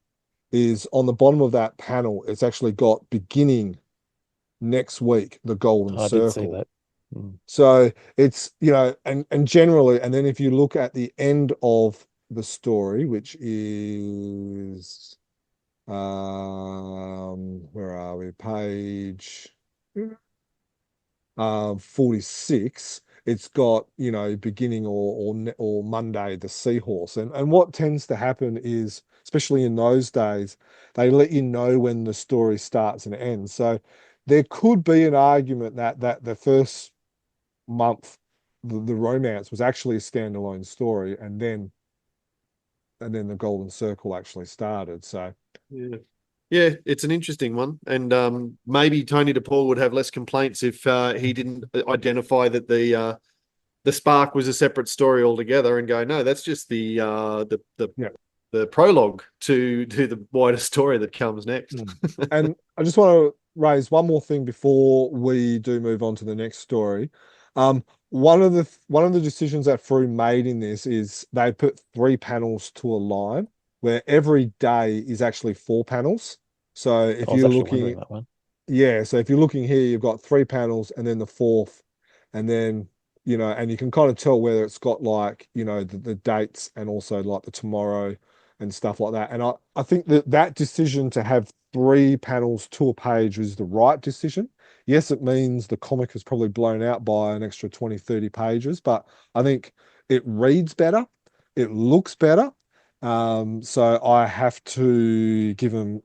is on the bottom of that panel, it's actually got beginning next week, the Golden I Circle. did see that. So it's, and generally, and then if you look at the end of the story, which is where are we? Page 46. it's got, beginning or Monday, the seahorse. And what tends to happen is, especially in those days, they let you know when the story starts and ends. So there could be an argument that the first month, the romance was actually a standalone story, and then the Golden Circle actually started. So yeah, it's an interesting one, and maybe Tony DePaul would have less complaints if he didn't identify that the Spark was a separate story altogether, and go, no, that's just the prologue to the wider story that comes next. And I just want to raise one more thing before we do move on to the next story. One of the decisions that Frew made in this is they put 3 panels to a line, where every day is actually 4 panels. So if you're looking, that one. yeah, so if you're looking here, you've got 3 panels and then the 4th, and then and you can kind of tell whether it's got like the dates and also like the tomorrow and stuff like that. And I think that decision to have 3 panels to a page was the right decision. Yes, it means the comic is probably blown out by an extra 20, 30 pages, but I think it reads better, it looks better. So I have to give them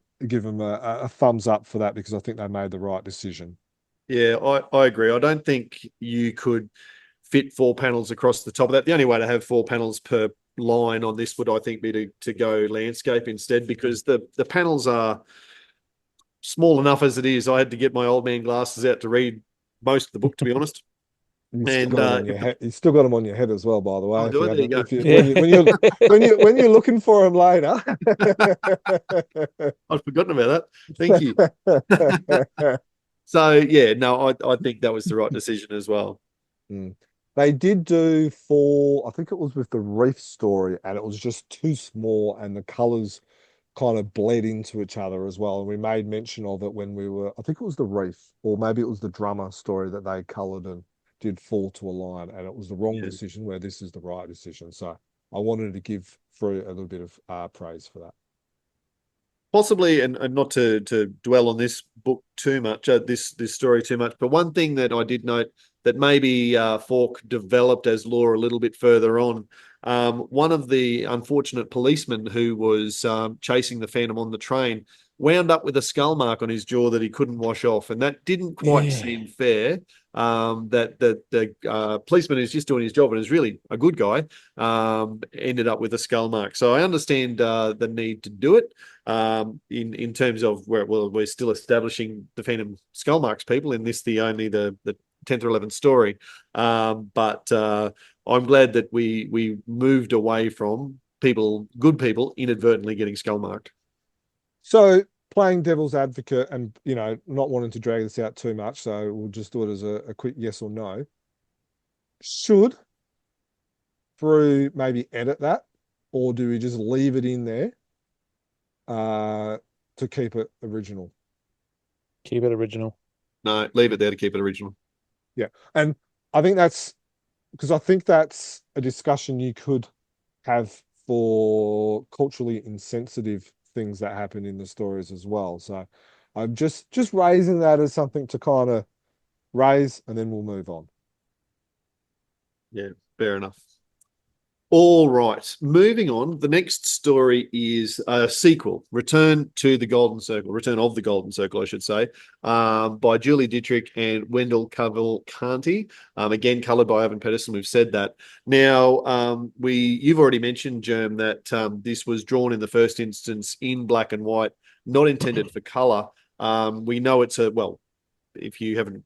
a thumbs up for that, because I think they made the right decision. Yeah, I agree. I don't think you could fit 4 panels across the top of that. The only way to have 4 panels per line on this would, I think, be to go landscape instead, because the panels are small enough as it is. I had to get my old man glasses out to read most of the book, to be honest. You still got them on your head as well, by the way. Oh, do I? There you go. When you're looking for them later. I've forgotten about that. Thank you. So yeah, no, I think that was the right decision as well. They did do I think it was with the Reef story, and it was just too small, and the colors kind of bled into each other as well. And we made mention of it when I think it was the Reef, or maybe it was the Drummer story that they colored and did fall to a line, and it was the wrong decision, where this is the right decision. So I wanted to give Frew a little bit of praise for that. Possibly, and not to dwell on this book too much, this story too much, but one thing that I did note that maybe Falk developed as lore a little bit further on. One of the unfortunate policemen who was chasing the Phantom on the train wound up with a skull mark on his jaw that he couldn't wash off, and that didn't quite seem fair. That the policeman who's just doing his job and is really a good guy ended up with a skull mark. So I understand the need to do it in terms of we're still establishing the Phantom skull marks people in this, only the 10th or 11th story. But I'm glad that we moved away from good people inadvertently getting skull marked. So playing devil's advocate and, not wanting to drag this out too much, so we'll just do it as a quick yes or no. Should Frew maybe edit that, or do we just leave it in there to keep it original? Keep it original. No, leave it there to keep it original. Yeah. And I think that's a discussion you could have for culturally insensitive things that happen in the stories as well. So I'm just raising that as something to kind of raise, and then we'll move on. Yeah, fair enough. All right, moving on. The next story is a sequel, Return of the Golden Circle, I should say, by Julie Ditrich and Wendell Cavalcanti. Again, coloured by Ivan Pederson. We've said that. Now, you've already mentioned, Germ, that this was drawn in the first instance in black and white, not intended for colour. We know it's if you haven't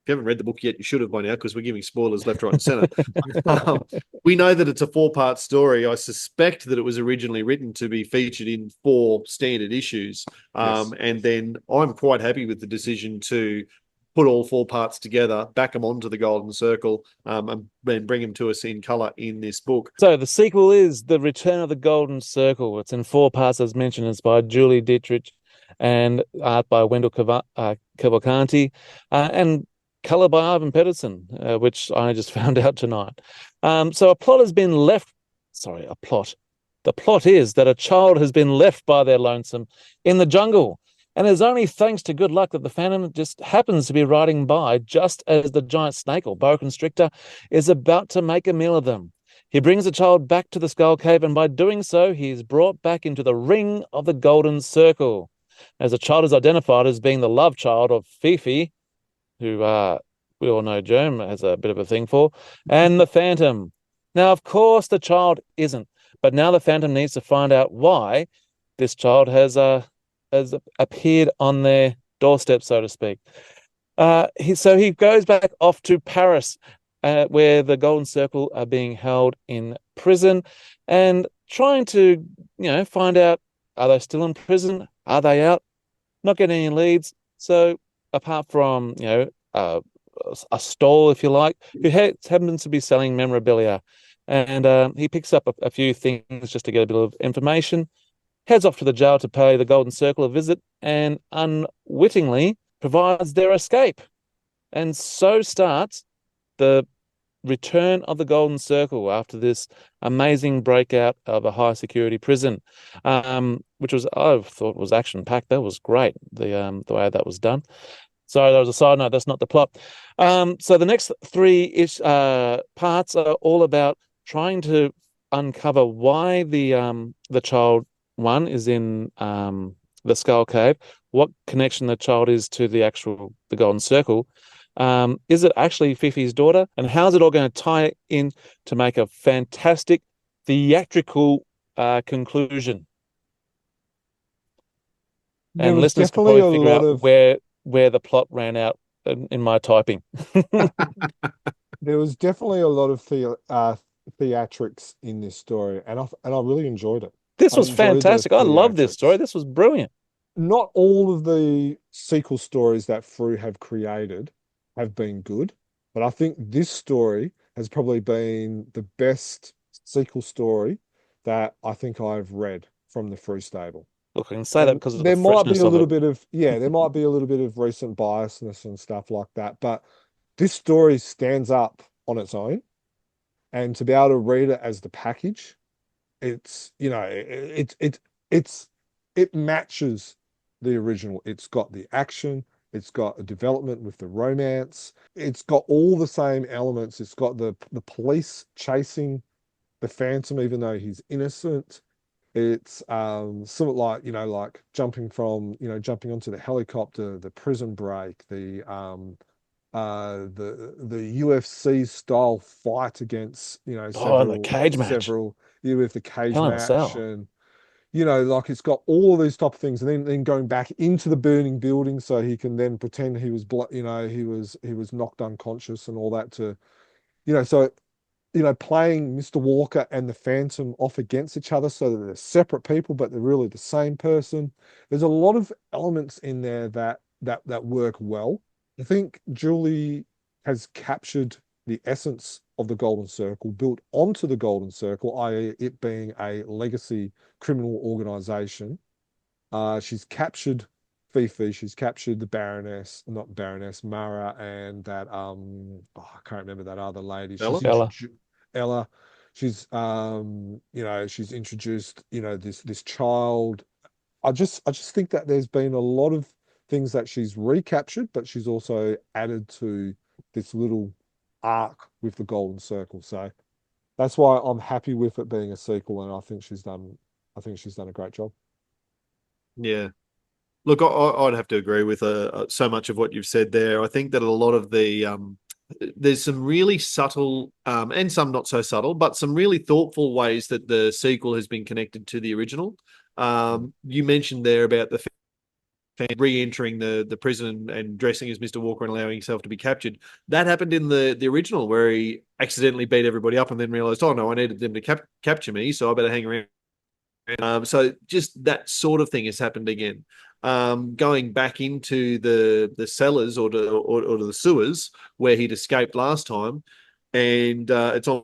read the book yet, you should have by now, because we're giving spoilers left, right, and centre. We know that it's a 4-part story. I suspect that it was originally written to be featured in 4 standard issues. Yes. And then I'm quite happy with the decision to put all 4 parts together, back them onto the Golden Circle, and then bring them to us in colour in this book. So the sequel is The Return of the Golden Circle. It's in 4 parts, as mentioned. It's by Julie Ditrich and art by Wendell Cavalcanti, and colour by Ivan Pederson, which I just found out tonight. So a plot has been left. Sorry, a plot. The plot is that a child has been left by their lonesome in the jungle And it's only thanks to good luck that the Phantom just happens to be riding by just as the giant snake or boa constrictor is about to make a meal of them. He brings the child back to the Skull Cave, and by doing so, he is brought back into the ring of the Golden Circle. As the child is identified as being the love child of Fifi, who we all know Germ has a bit of a thing for, and the Phantom. Now, of course, the child isn't, but now the Phantom needs to find out why this child has appeared on their doorstep, so to speak. So he goes back off to Paris, where the Golden Circle are being held in prison, and trying to, find out, are they still in prison? Are they out? Not getting any leads. So apart from, a stall, if you like, who happens to be selling memorabilia, and he picks up a few things just to get a bit of information, heads off to the jail to pay the Golden Circle a visit, and unwittingly provides their escape. And so starts the return of the Golden Circle after this amazing breakout of a high security prison, which was, I thought, was action packed. That was great, the way that was done. Sorry, that was a side note. That's not the plot. So the next three parts are all about trying to uncover why the child one is in the Skull Cave, what connection the child is to the Golden Circle. Is it actually Fifi's daughter? And how's it all going to tie in to make a fantastic theatrical conclusion? And listeners can probably figure out where the plot ran out in my typing. There was definitely a lot of theatrics in this story, and I really enjoyed it. This was fantastic. I love this story. This was brilliant. Not all of the sequel stories that Frew have created have been good, but I think this story has probably been the best sequel story that I think I've read from the Frew stable. Look, I can say that because of there the might be a little bit of there might be a little bit of recent biasness and stuff like that, but this story stands up on its own, and to be able to read it as the package, it's it matches the original. It's got the action, it's got a development with the romance, it's got all the same elements. It's got the police chasing the Phantom even though he's innocent. It's somewhat like, like jumping onto the helicopter, the prison break, the UFC style fight against, and the cage match. With the cage Hell in a match, Cell. and like it's got all of these type of things, and then going back into the burning building so he can then pretend he was he was knocked unconscious and all that to, so playing Mr. Walker and the Phantom off against each other so that they're separate people, but they're really the same person. There's a lot of elements in there that work well. I think Julie has captured the essence of the Golden Circle, built onto the Golden Circle, i.e. it being a legacy criminal organization. She's captured Fifi, she's captured the Baroness, not Baroness, Mara, and that I can't remember that other lady. Ella. She's she's introduced, this child. I just think that there's been a lot of things that she's recaptured, but she's also added to this little arc with the Golden Circle. So that's why I'm happy with it being a sequel, and I think she's done a great job. Yeah. Look, I'd have to agree with so much of what you've said there. I think that a lot of the there's some really subtle and some not so subtle, but some really thoughtful ways that the sequel has been connected to the original. You mentioned there about the re-entering the prison and dressing as Mr. Walker and allowing himself to be captured. That happened in the original, where he accidentally beat everybody up and then realized, oh no, I needed them to capture me, so I better hang around. So just that sort of thing has happened again. Going back into the cellars or to the sewers where he'd escaped last time, and it's on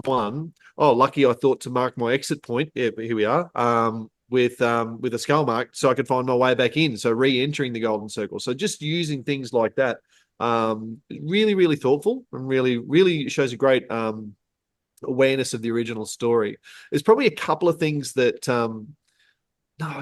one. Oh, lucky I thought to mark my exit point. Yeah, but here we are. With a skull mark, so I could find my way back in. So re-entering the Golden Circle. So just using things like that, really, really thoughtful, and really shows a great awareness of the original story. There's probably a couple of things that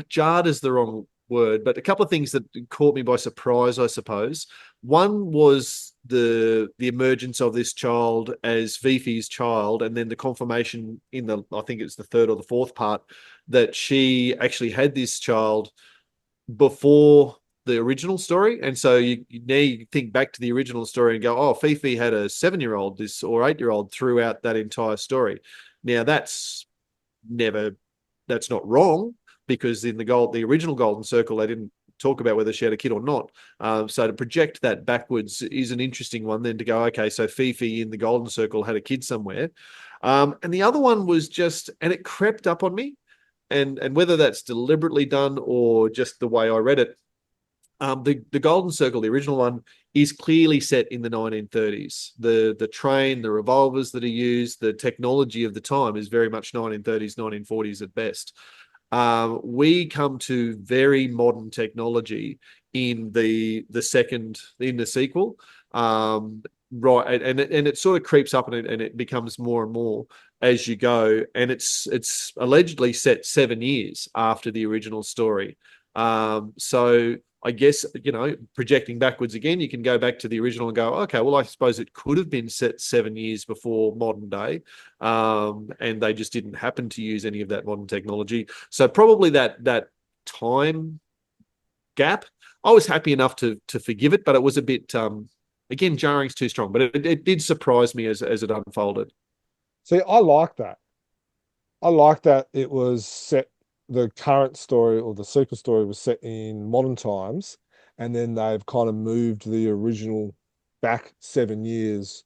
jarred is the wrong word, but a couple of things that caught me by surprise, I suppose. One was the emergence of this child as Fifi's child, and then the confirmation in I think it's the third or the fourth part, that she actually had this child before the original story. And so now you think back to the original story and go, oh, Fifi had a 7-year-old or 8-year-old throughout that entire story. Now that's not wrong, because in the original Golden Circle, they didn't talk about whether she had a kid or not. So to project that backwards is an interesting one then, to go, okay, so Fifi in the Golden Circle had a kid somewhere. And the other one was just, and it crept up on me, and whether that's deliberately done or just the way I read it, the Golden Circle, the original one, is clearly set in the 1930s. The train, the revolvers that are used, the technology of the time is very much 1930s, 1940s at best. We come to very modern technology in the sequel, right? And it sort of creeps up, and it becomes more and more as you go. And it's allegedly set 7 years after the original story. So I guess, projecting backwards again, you can go back to the original and go, okay, well, I suppose it could have been set 7 years before modern day, and they just didn't happen to use any of that modern technology. So probably that time gap, I was happy enough to forgive it, but it was a bit, again, jarring's too strong, but it did surprise me as it unfolded. See, I like that. I like that it was set, the current story or the sequel story was set in modern times, and then they've kind of moved the original back 7 years.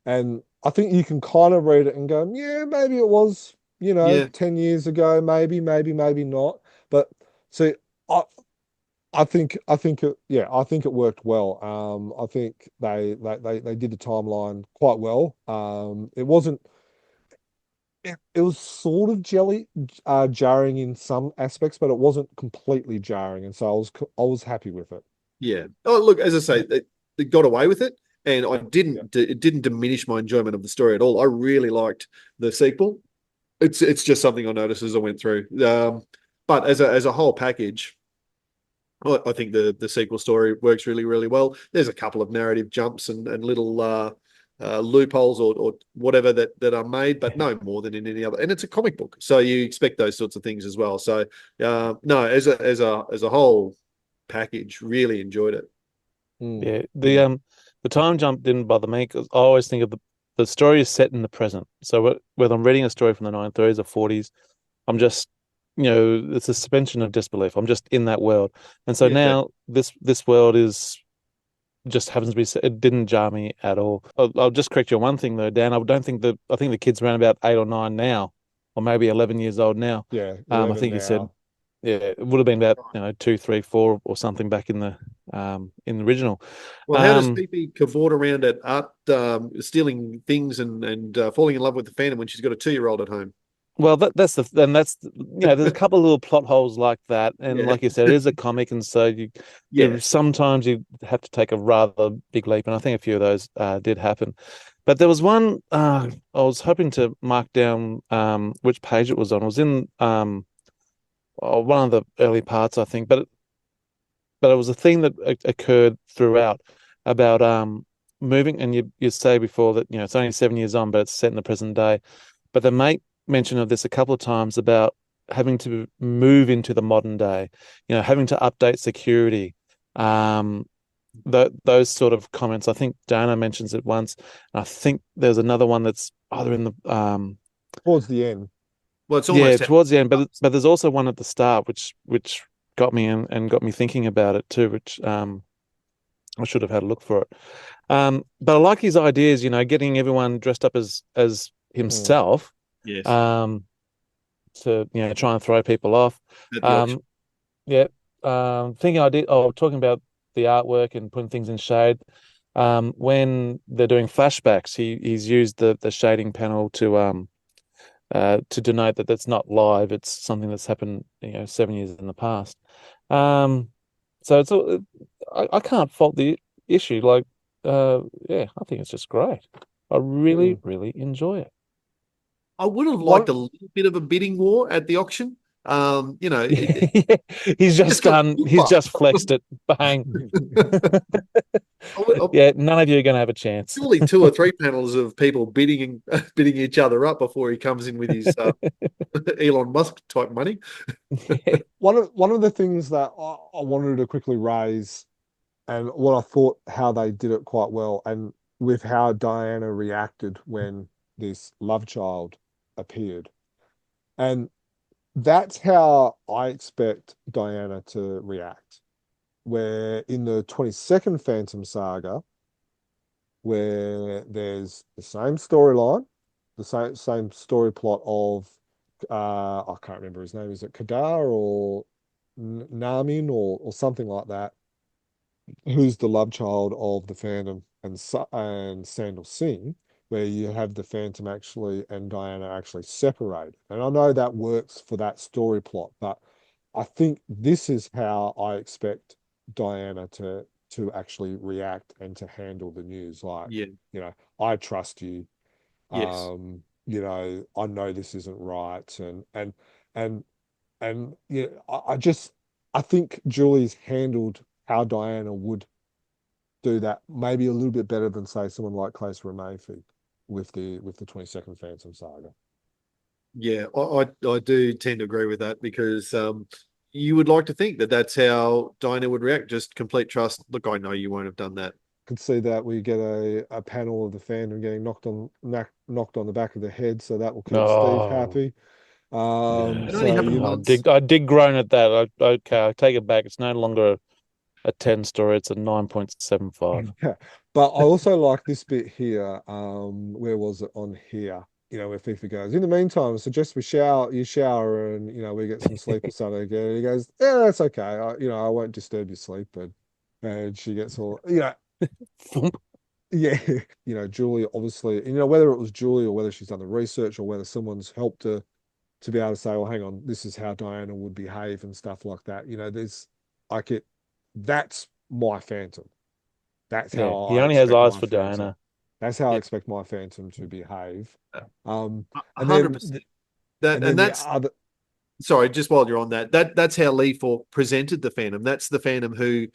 And I think you can kind of read it and go, yeah, maybe it was, 10 years ago, maybe not. But see, I think it worked well. I think they did the timeline quite well. It wasn't. It was sort of jarring in some aspects, but it wasn't completely jarring, and so I was happy with it. Yeah. Oh, look, as I say, they got away with it, and it didn't diminish my enjoyment of the story at all. I really liked the sequel. It's just something I noticed as I went through. But as a whole package, I think the sequel story works really, really well. There's a couple of narrative jumps and little loopholes or whatever that are made, but no more than in any other. And it's a comic book, so you expect those sorts of things as well. So no, as a whole package, really enjoyed it. Yeah, the time jump didn't bother me, because I always think of the story is set in the present. So whether I'm reading a story from the 1930s or 40s, I'm just, it's a suspension of disbelief. I'm just in that world, and so now this world just happens to be. It didn't jar me at all. I'll just correct you on one thing though, Dan. I think the kid's around about 8 or 9 now, or maybe 11 years old now. Yeah, I think you said, yeah, it would have been about 2, 3, 4 or something back in the original. Well, how does Phoebe cavort around at art, stealing things and falling in love with the Phantom when she's got a 2-year-old at home? Well, there's a couple of little plot holes like that, and like you said, it is a comic, and so sometimes you have to take a rather big leap, and I think a few of those did happen. But there was one I was hoping to mark down which page it was on. It was in one of the early parts, I think, but it was a thing that occurred throughout about moving, and you say before that it's only 7 years on, but it's set in the present day. But they make mention of this a couple of times about having to move into the modern day, having to update security, those sort of comments. I think Dana mentions it once. And I think there's another one that's either in the towards the end. Well, it's almost towards the end, but there's also one at the start which got me in and got me thinking about it too, which I should have had a look for it. But I like his ideas, getting everyone dressed up as himself. Yes. To try and throw people off. Thinking talking about the artwork and putting things in shade. When they're doing flashbacks, he's used the shading panel to denote that that's not live. It's something that's happened 7 years in the past. So it's I can't fault the issue. I think it's just great. I really, really enjoy it. I would have liked a little bit of a bidding war at the auction. You know, He's just just got done. He's just flexed it. Bang. Yeah, none of you are going to have a chance. surely 2 or 3 panels of people bidding each other up before he comes in with his Elon Musk type money. One of the things that I wanted to quickly raise, and what I thought how they did it quite well, and with how Diana reacted when this love child appeared. And that's how I expect Diana to react. Where in the 22nd Phantom Saga, where there's the same storyline, the same story plot of I can't remember his name. Is it Kadar or Namin or something like that? Who's the love child of the Phantom and Sandal Singh, where you have the Phantom actually and Diana actually separated. And I know that works for that story plot, but I think this is how I expect Diana to actually react and to handle the news. Like, Yeah. you know, I trust you. Yes. You know, I know this isn't right, and yeah, I think Julie's handled how Diana would do that maybe a little bit better than say someone like Clayser Mayfield with the 22nd Phantom Saga. Yeah, I do tend to agree with that because you would like to think that that's how Diana would react. Just complete trust. Look, I know you won't have done that. Could see that we get a panel of the Phantom getting knocked on the back of the head, so that will keep Steve Oh, happy. yeah. It only happened You know, once. I did groan at that. Okay, I take it back. It's no longer a 10 story. It's a 9.75. yeah. But I also like this bit here. Where was it on here? You know, where FIFA goes, in the meantime, I suggest you shower and, you know, we get some sleep or something again. And he goes, yeah, that's okay. I won't disturb your sleep. And she gets all, yeah, Julie, obviously, whether it was Julie or whether she's done the research or whether someone's helped her to be able to say, well, hang on, this is how Diana would behave and stuff like that. There's like it, that's my Phantom. That's Yeah, how he I only has expect eyes my for Phantom. Diana. That's how I Yeah, expect my Phantom to behave. a And then 100%. That and and then the that's other sorry. Just while you're on that's how Lee Falk presented the Phantom. That's the Phantom who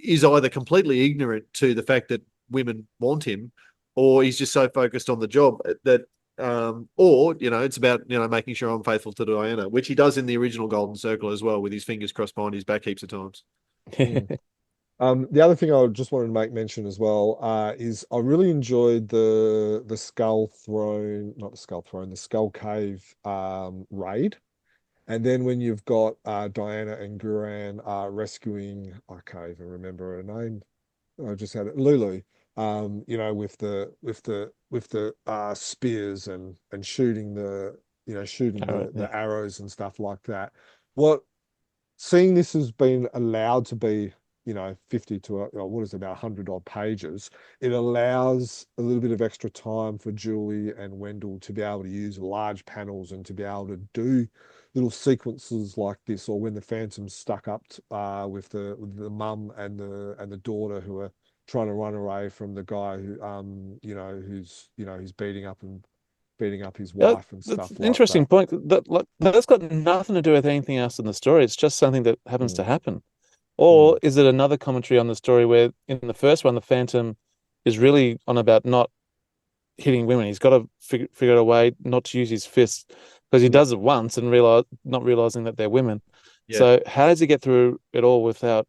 is either completely ignorant to the fact that women want him, or he's just so focused on the job that, or it's about making sure I'm faithful to Diana, which he does in the original Golden Circle as well, with his fingers crossed behind his back heaps of times. The other thing I just wanted to make mention as well is I really enjoyed the Skull Throne, not the Skull Throne, the Skull Cave raid. And then when you've got Diana and Guran rescuing, I can't even remember her name. I just had it, Lulu. With the spears and shooting shooting All right, yeah. the arrows and stuff like that. What Seeing this has been allowed to be 50 to what is it, about 100 odd pages, it allows a little bit of extra time for Julie and Wendell to be able to use large panels and to be able to do little sequences like this, or when the Phantom's stuck up with the mum and the daughter who are trying to run away from the guy who's beating up his Yeah, wife and that's stuff an like interesting that. point. That's got nothing to do with anything else in the story. It's just something that happens to Mm, happen. mm, Or is it another commentary on the story where in the first one, the Phantom is really on about not hitting women? He's got to figure out a way not to use his fists, because he mm. does it once and not realizing that they're women. Yeah. So how does he get through it all without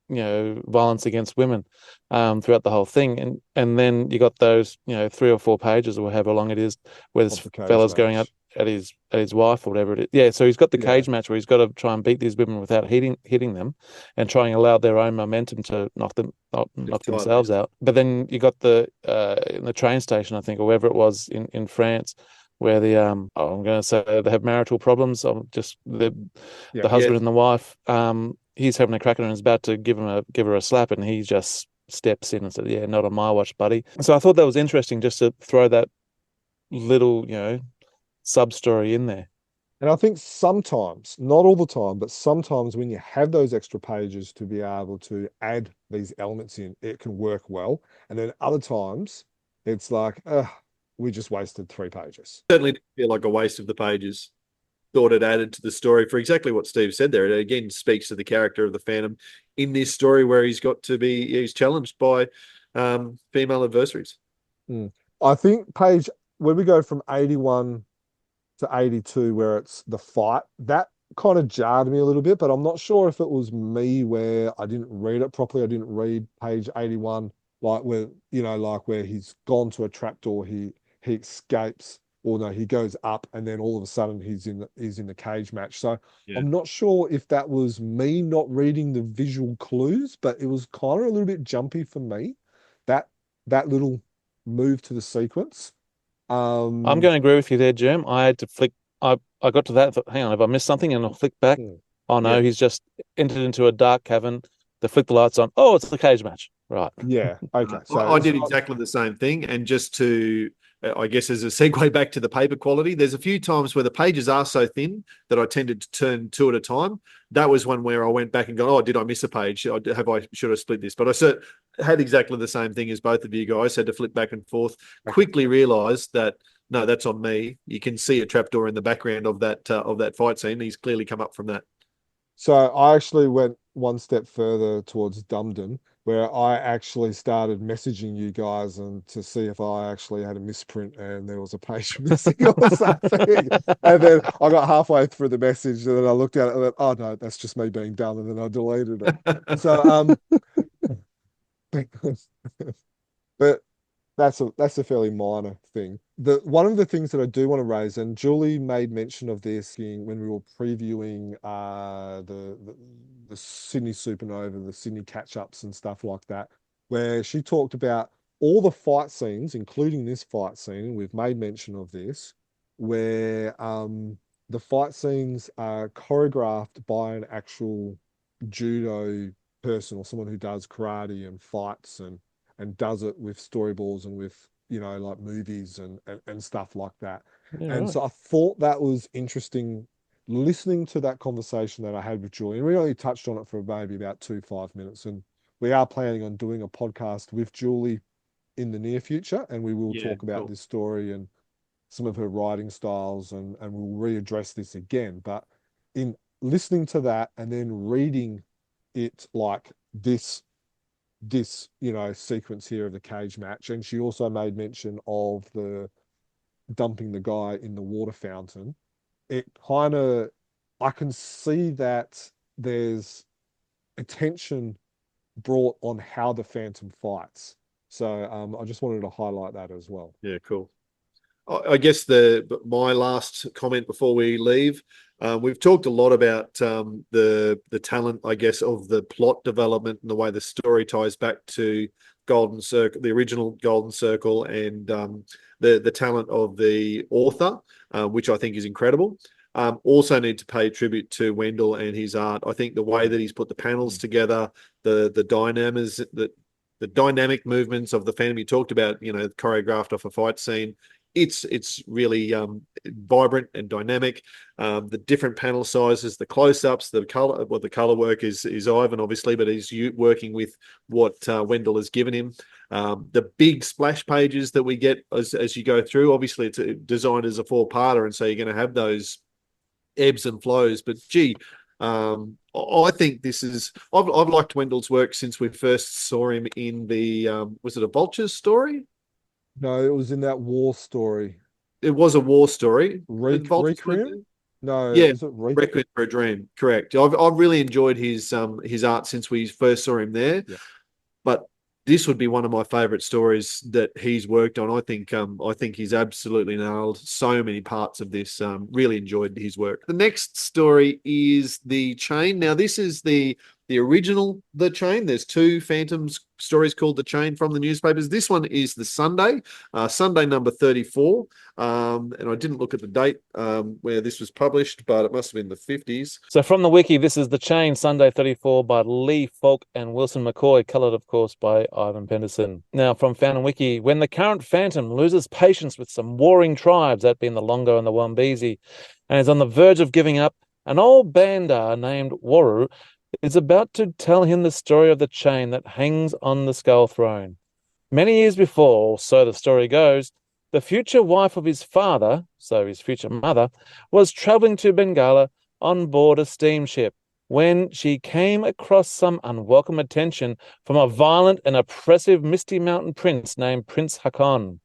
violence against women throughout the whole thing? And then you got those 3 or 4 pages or however long it is where Of this the cage fella's going out match. at his wife or whatever it is. Yeah, so he's got the Yeah, cage match where he's got to try and beat these women without hitting them, and try and allow their own momentum to knock Just tie them themselves down. out. But then you got the in the train station, I think, or wherever it was in France, where I'm going to say they have marital problems. Just the yeah. Yeah. husband and the wife. He's having a crack at her and is about to give her a slap, and he just steps in and said, "Yeah, not on my watch, buddy." So I thought that was interesting, just to throw that little sub story in there. And I think sometimes, not all the time, but sometimes when you have those extra pages to be able to add these elements in, it can work well. And then other times, it's like, we just wasted 3 pages. Certainly didn't feel like a waste of the pages. thought it added to the story for exactly what Steve said there. It again speaks to the character of the Phantom in this story where he's challenged by female adversaries. I think when we go from 81 to 82, where it's the fight, that kind of jarred me a little bit, but I'm not sure if it was me where I didn't read it properly. I didn't read page 81, like where he's gone to a trapdoor, he escapes, or no, he goes up, and then all of a sudden he's in the cage match. So I'm not sure if that was me not reading the visual clues, but it was kind of a little bit jumpy for me, that little move to the sequence. I'm going to agree with you there, Jerm. I had to flick. I got to that. Thought, hang on, have I missed something? And I'll flick back. Oh no, he's just entered into a dark cavern. They flick the lights on. Oh, it's the cage match. Right. Yeah. Okay. So I did exactly the same thing. And just to, I guess, as a segue back to the paper quality, there's a few times where the pages are so thin that I tended to turn two at a time. That was one where I went back and go, oh, did I miss a page? Should I split this? But I had exactly the same thing as both of you guys. Had to flip back and forth. Quickly realised that no, that's on me. You can see a trapdoor in the background of that fight scene. He's clearly come up from that. So I actually went one step further towards Dumdum, where I actually started messaging you guys and to see if I actually had a misprint and there was a page missing or something. And then I got halfway through the message and then I looked at it and went, oh no, that's just me being dumb, and then I deleted it. So but that's a fairly minor thing. One of the things that I do want to raise, and Julie made mention of this when we were previewing the Sydney Supernova, the Sydney catch-ups and stuff like that, where she talked about all the fight scenes, including this fight scene, and we've made mention of this, where the fight scenes are choreographed by an actual judo person or someone who does karate and fights and does it with storyboards and with, like movies and stuff like that. Yeah, and right. so I thought that was interesting listening to that conversation that I had with Julie. And we only touched on it for maybe about 5 minutes. And we are planning on doing a podcast with Julie in the near future. And we will talk about this story and some of her writing styles, and we'll readdress this again. But in listening to that and then reading it like this sequence here of the cage match, and she also made mention of the dumping the guy in the water fountain, it kind of, I can see that there's attention brought on how the Phantom fights. So I just wanted to highlight that as well. Yeah, cool. I guess my last comment before we leave, we've talked a lot about the talent, I guess, of the plot development and the way the story ties back to Golden Circle, the original Golden Circle, and the talent of the author, which I think is incredible. Also need to pay tribute to Wendell and his art. I think the way that he's put the panels together, the dynamic movements of the Phantom you talked about, choreographed off a fight scene. It's really vibrant and dynamic. The different panel sizes, the close-ups, the color. Well, the color work is Ivan, obviously, but he's working with what Wendell has given him. The big splash pages that we get as you go through. Obviously, it's designed as a four-parter, and so you're going to have those ebbs and flows. But gee, I think this is. I've liked Wendell's work since we first saw him in the. Was it a Vultures story? No, it was in that war story. It was a war story. Requiem? No, yeah, is it Requiem for a Dream? Correct. I've really enjoyed his art since we first saw him there. Yeah. But this would be one of my favorite stories that he's worked on. I think he's absolutely nailed so many parts of this. Really enjoyed his work. The next story is The Chain. Now, this is the original The Chain. There's two Phantoms stories called The Chain from the newspapers. This one is the Sunday number 34. And I didn't look at the date where this was published, but it must have been the 50s. So from the wiki, this is The Chain, Sunday 34 by Lee Falk and Wilson McCoy, coloured, of course, by Ivan Pederson. Now, from Phantom Wiki, when the current Phantom loses patience with some warring tribes, that being the Longo and the Wambezi, and is on the verge of giving up, an old bandar named Waru is about to tell him the story of the chain that hangs on the skull throne. Many years before, so the story goes, The future wife of his father, so his future mother, was traveling to Bengala on board a steamship when she came across some unwelcome attention from a violent and oppressive Misty Mountain prince named Prince Haakon.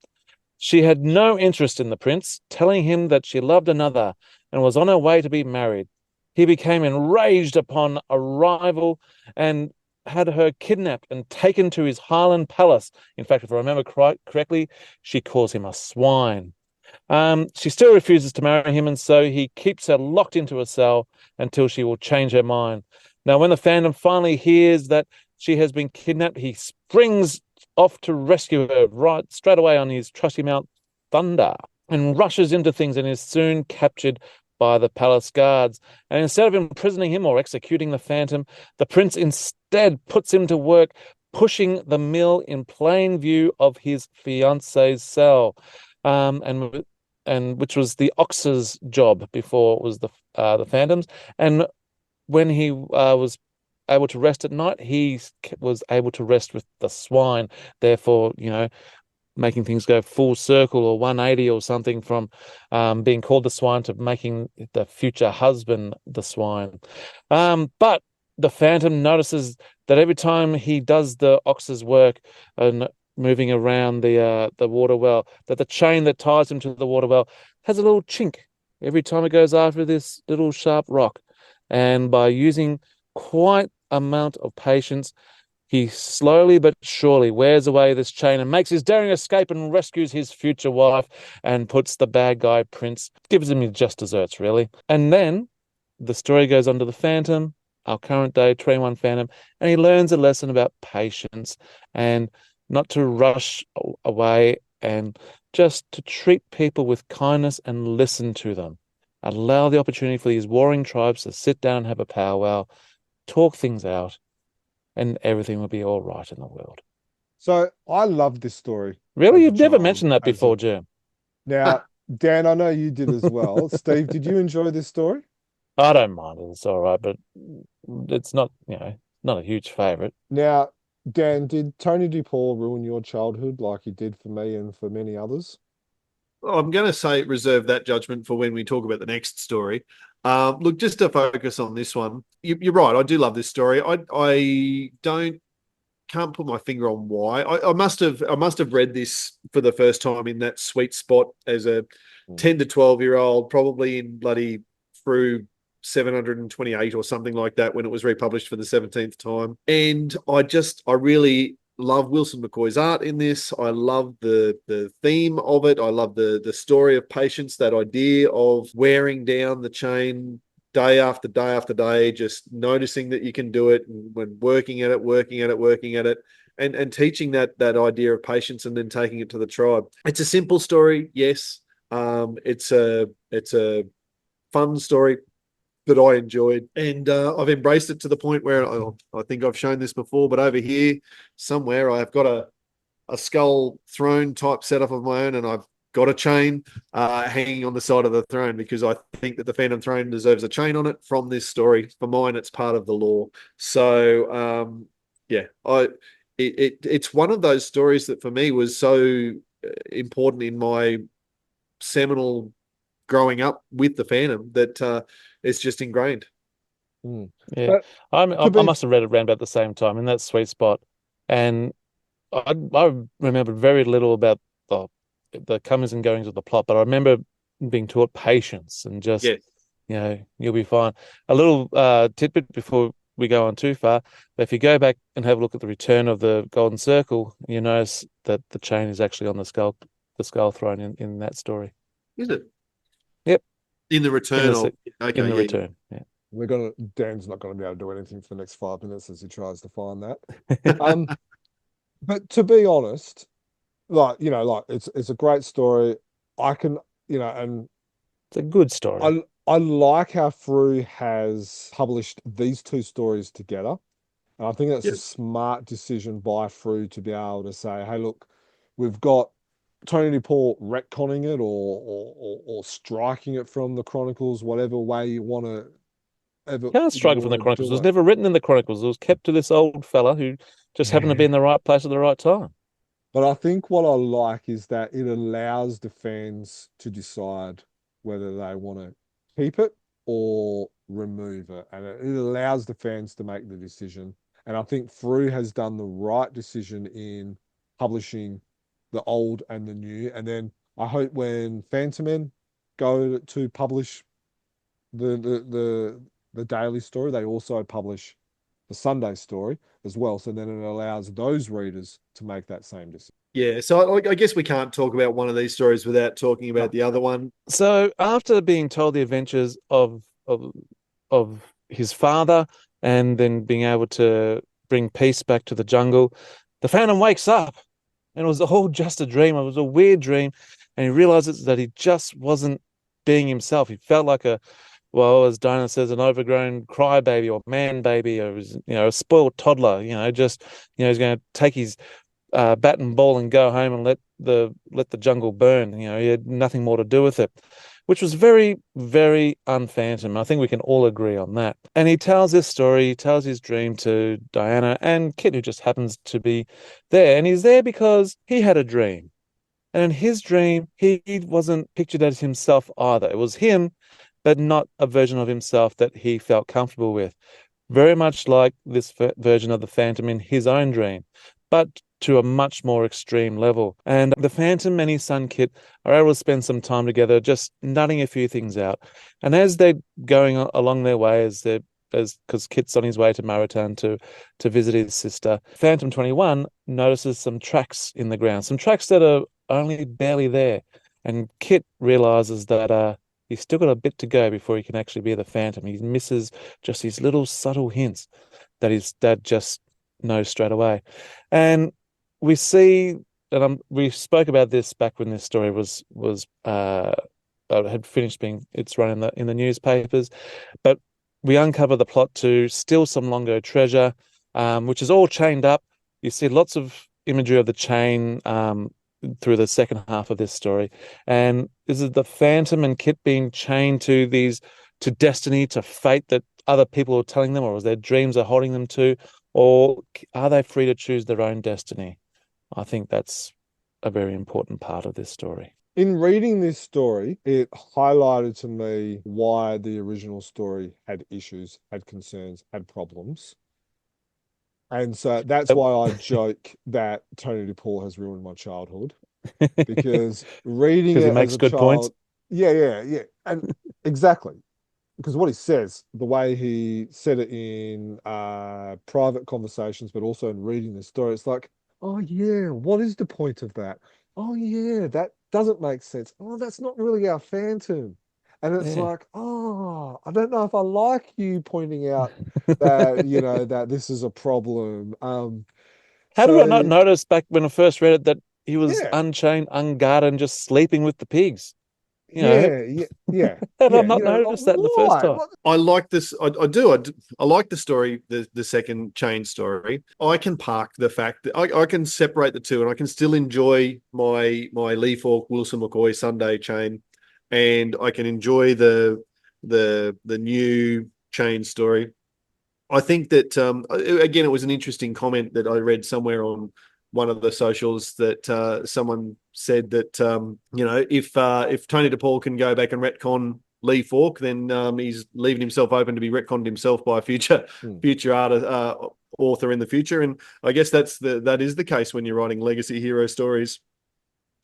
She had no interest in the prince, telling him that she loved another and was on her way to be married. He became enraged upon arrival and had her kidnapped and taken to his Highland palace. In fact, if I remember correctly, she calls him a swine. She still refuses to marry him, and so he keeps her locked into a cell until she will change her mind. Now, when the fandom finally hears that she has been kidnapped, he springs off to rescue her right straight away on his trusty Mount Thunder and rushes into things and is soon captured by the palace guards. And instead of imprisoning him or executing the Phantom, the prince instead puts him to work pushing the mill in plain view of his fiance's cell, and which was the Ox's job before it was the Phantom's. And when he was able to rest at night, he was able to rest with the swine. Therefore, making things go full circle or 180 or something from being called the swine to making the future husband the swine. But the Phantom notices that every time he does the Ox's work and moving around the water well, that the chain that ties him to the water well has a little chink every time it goes after this little sharp rock. And by using quite amount of patience, he slowly but surely wears away this chain and makes his daring escape and rescues his future wife and puts the bad guy prince, gives him his just desserts, really. And then the story goes on to the Phantom, our current day 21 Phantom, and he learns a lesson about patience and not to rush away and just to treat people with kindness and listen to them. Allow the opportunity for these warring tribes to sit down and have a powwow, talk things out, and everything will be all right in the world. So I love this story. Really? You've never mentioned that before, Jim. Now, Dan, I know you did as well. Steve, did you enjoy this story? I don't mind it. It's all right, but it's not, not a huge favorite. Now, Dan, did Tony DePaul ruin your childhood like he did for me and for many others? I'm going to say reserve that judgment for when we talk about the next story. Look, just to focus on this one, you're right. I do love this story. I can't put my finger on why. I must have read this for the first time in that sweet spot as a 10 to 12-year-old, probably in bloody Frew 728 or something like that when it was republished for the 17th time. And I really love Wilson McCoy's art in this. I love the theme of it. I love the story of patience, that idea of wearing down the chain day after day after day, just noticing that you can do it and when working at it, and teaching that idea of patience and then taking it to the tribe. It's a simple story, yes. It's a fun story that I enjoyed, and I've embraced it to the point where I think I've shown this before, but over here somewhere I've got a skull throne type setup of my own, and I've got a chain hanging on the side of the throne because I think that the Phantom Throne deserves a chain on it from this story. For mine, it's part of the lore. So it's one of those stories that for me was so important in my seminal growing up with the Phantom that it's just ingrained. Yeah, I must have read it around about the same time in that sweet spot, and I remembered very little about the comings and goings of the plot, but I remember being taught patience and just, you'll be fine. A little tidbit before we go on too far, but if you go back and have a look at the return of the Golden Circle, you notice that the chain is actually on the skull throne in that story. Is it? Yep. In the return return. Yeah. Dan's not going to be able to do anything for the next 5 minutes as he tries to find that. But to be honest, it's a great story. And it's a good story. I like how Frew has published these two stories together. And I think that's a smart decision by Frew to be able to say, hey, look, we've got Tony DePaul retconning it or striking it from the Chronicles, whatever way you want to. Can't strike it from the Chronicles. It was never written in the Chronicles. It was kept to this old fella who just happened to be in the right place at the right time. But I think what I like is that it allows the fans to decide whether they want to keep it or remove it. And it allows the fans to make the decision. And I think Frew has done the right decision in publishing the old and the new. And then I hope when Phantomen go to publish the daily story, they also publish the Sunday story as well. So then it allows those readers to make that same decision. Yeah, so I guess we can't talk about one of these stories without talking about the other one. So after being told the adventures of his father and then being able to bring peace back to the jungle, the Phantom wakes up and it was all just a dream. It was a weird dream. And he realizes that he just wasn't being himself. He felt like as Diana says, an overgrown crybaby or man baby, or a spoiled toddler. He's going to take his bat and ball and go home and let the jungle burn. He had nothing more to do with it, which was very, very un-Phantom. I think we can all agree on that. And he tells this story, he tells his dream to Diana and Kit, who just happens to be there. And he's there because he had a dream. And in his dream, he wasn't pictured as himself either. It was him, but not a version of himself that he felt comfortable with. Very much like this version of the Phantom in his own dream, but to a much more extreme level. And the Phantom and his son Kit are able to spend some time together, just nutting a few things out. And as they're going along their way, because Kit's on his way to Marathon to visit his sister, Phantom 21 notices some tracks in the ground, some tracks that are only barely there. And Kit realizes that he's still got a bit to go before he can actually be the Phantom. He misses just these little subtle hints that his dad just knows straight away. And we see that we spoke about this back when this story had finished being its run in the newspapers, but we uncover the plot to steal some Longo treasure, which is all chained up. You see lots of imagery of the chain through the second half of this story, and is it the Phantom and Kit being chained to destiny, to fate that other people are telling them, or is their dreams are holding them to, or are they free to choose their own destiny? I think that's a very important part of this story. In reading this story, it highlighted to me why the original story had issues, had concerns, had problems. And so that's why I joke that Tony DePaul has ruined my childhood, because reading it he makes as a good child, points. Yeah. And exactly. Because what he says, the way he said it in private conversations, but also in reading the story, it's like, oh yeah, what is the point of that? Oh yeah, that doesn't make sense. Oh, that's not really our Phantom. And it's like, oh, I don't know if I like you pointing out that, that this is a problem. How did I not notice back when I first read it that he was Yeah. unchained, unguarded, and just sleeping with the pigs? Yeah. How did I not notice that the first time? I like this. I do. I like the story, the second chain story. I can park the fact that I can separate the two, and I can still enjoy my Lee Falk, Wilson McCoy Sunday chain, and I can enjoy the new chain story. I think that again, it was an interesting comment that I read somewhere on one of the socials that someone said that if Tony DePaul can go back and retcon Lee Falk, then he's leaving himself open to be retconned himself by a future author in the future. And I guess that is the case when you're writing legacy hero stories.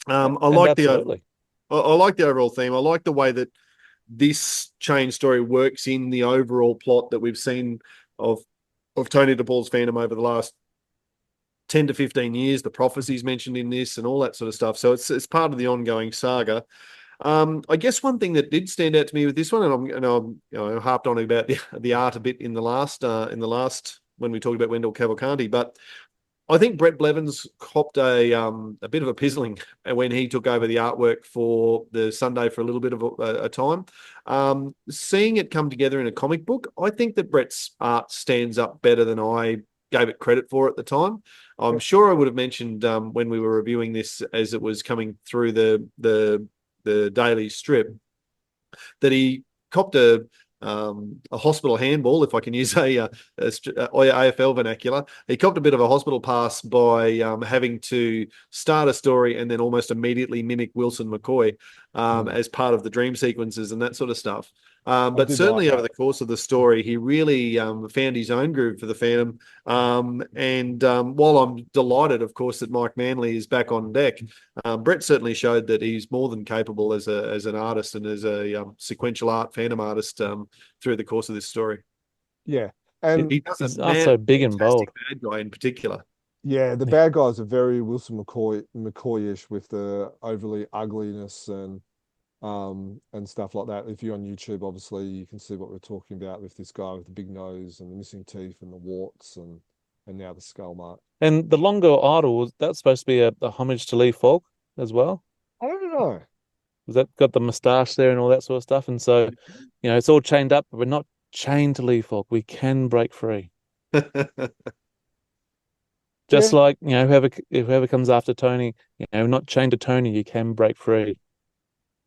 I like the overall theme. I like the way that this chain story works in the overall plot that we've seen of Tony DePaul's Phantom over the last 10 to 15 years, the prophecies mentioned in this and all that sort of stuff. So it's part of the ongoing saga. I guess one thing that did stand out to me with this one, and I'm harped on about the art a bit in the last when we talked about Wendell Cavalcanti, but I think Bret Blevins copped a bit of a pizzling when he took over the artwork for the Sunday for a little bit of a time. Seeing it come together in a comic book, I think that Bret's art stands up better than I gave it credit for at the time. I'm sure I would have mentioned when we were reviewing this as it was coming through the daily strip that he copped a a hospital handball, if I can use a AFL vernacular. He copped a bit of a hospital pass by having to start a story and then almost immediately mimic Wilson McCoy as part of the dream sequences and that sort of stuff. But certainly over the course of the story, he really found his own groove for the Phantom. While I'm delighted, of course, that Mike Manley is back on deck, Bret certainly showed that he's more than capable as an artist and as a sequential art Phantom artist through the course of this story. Yeah. And he does he's also big and bold. Bad guy in particular. Yeah, the bad guys are very Wilson McCoy-ish with the overly ugliness and stuff like that. If you're on YouTube, obviously you can see what we're talking about with this guy with the big nose and the missing teeth and the warts and now the skull mark. And the longer idol, that's supposed to be a homage to Lee Falk as well. I don't know. Was that got the moustache there and all that sort of stuff? And so, it's all chained up, but we're not chained to Lee Falk. We can break free. Just like, whoever comes after Tony, not chained to Tony, you can break free.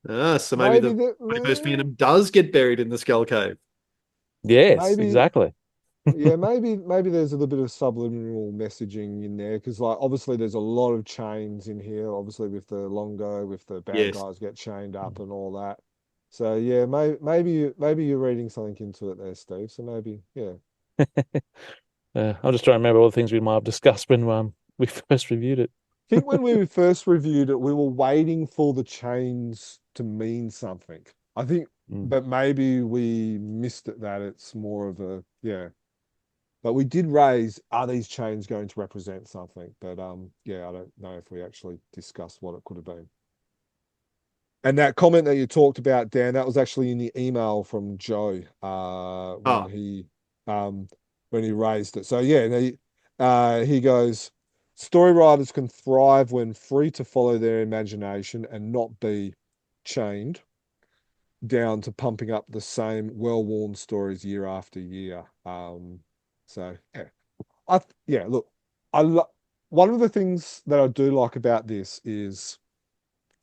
So maybe the 21st Phantom does get buried in the Skull Cave. Yes, exactly. Yeah, maybe there's a little bit of subliminal messaging in there because, like, obviously there's a lot of chains in here. Obviously, with the Longo, with the bad guys get chained up and all that. So yeah, maybe you're reading something into it there, Steve. So maybe, yeah. I'm just trying to remember all the things we might have discussed when we first reviewed it. I think when we first reviewed it, we were waiting for the chains to mean something. I think, but maybe we missed it that it's more of a, But we did raise, are these chains going to represent something? But I don't know if we actually discussed what it could have been. And that comment that you talked about, Dan, that was actually in the email from Joe when he raised it. So he goes, story writers can thrive when free to follow their imagination and not be chained down to pumping up the same well-worn stories year after year. So look, one of the things that I do like about this is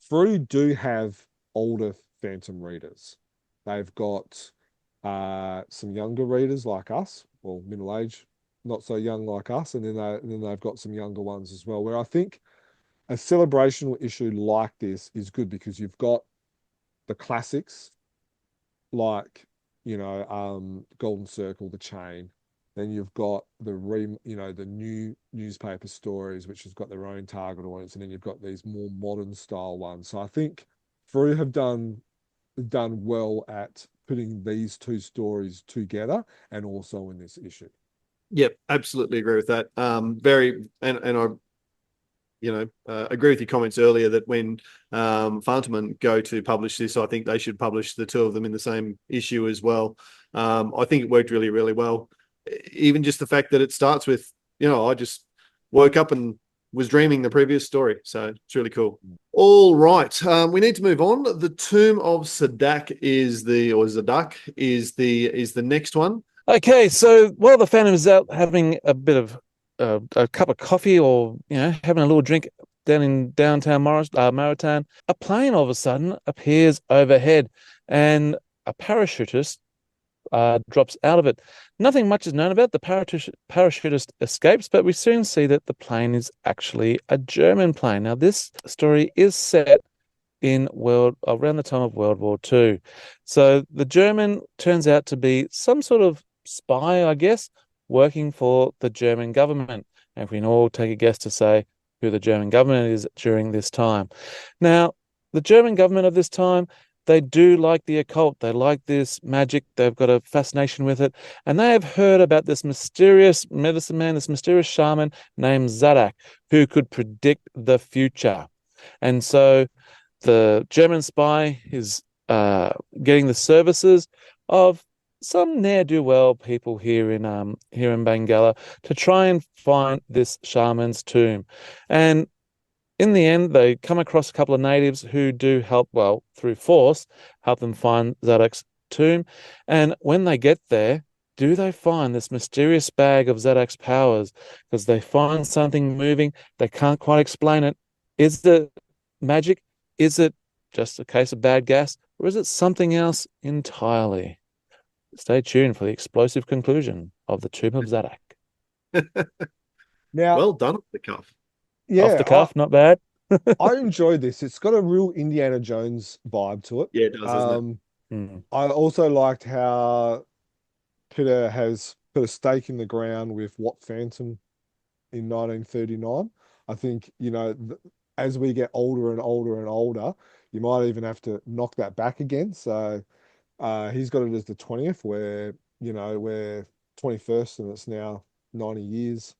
Frew do have older Phantom readers. They've got some younger readers like us, well, middle age, not so young like us, and then they've got some younger ones as well. Where I think a celebrational issue like this is good because you've got the classics like Golden Circle, The Chain. Then you've got the new newspaper stories, which has got their own target audience, and then you've got these more modern style ones. So I think Frew have done well at putting these two stories together, and also in this issue. Yep, absolutely agree with that. I agree with your comments earlier that when Phantom go to publish this, I think they should publish the two of them in the same issue as well. I think it worked really, really well. Even just the fact that it starts with, I just woke up and was dreaming the previous story. So it's really cool. All right. We need to move on. The Tomb of Zadak is the next one. Okay. So while the Phantom is out having a bit of a cup of coffee or, having a little drink down in downtown Maritime, a plane all of a sudden appears overhead and a parachutist drops out of it. Nothing much is known about it. The parachutist escapes, but we soon see that the plane is actually a German plane. Now, this story is set in around the time of World War II. So the German turns out to be some sort of spy, I guess, working for the German government. And if we can all take a guess to say who the German government is during this time. Now, the German government of this time, they do like the occult. They like this magic. They've got a fascination with it. And they have heard about this mysterious medicine man, this mysterious shaman named Zadak, who could predict the future. And so the German spy is getting the services of some ne'er-do-well people here in Bangala to try and find this shaman's tomb. And in the end, they come across a couple of natives who do help, through force, help them find Zadak's tomb. And when they get there, do they find this mysterious bag of Zadak's powers? Because they find something moving. They can't quite explain it. Is it magic? Is it just a case of bad gas? Or is it something else entirely? Stay tuned for the explosive conclusion of the Tomb of Zadak. Now, Well done off the cuff. Off the cuff, not bad. I enjoyed this. It's got a real Indiana Jones vibe to it. Yeah, it does, doesn't it? I also liked how Pidde has put a stake in the ground with What Phantom in 1939. I think, as we get older and older and older, you might even have to knock that back again. So he's got it as the 20th, where, we're 21st and it's now 90 years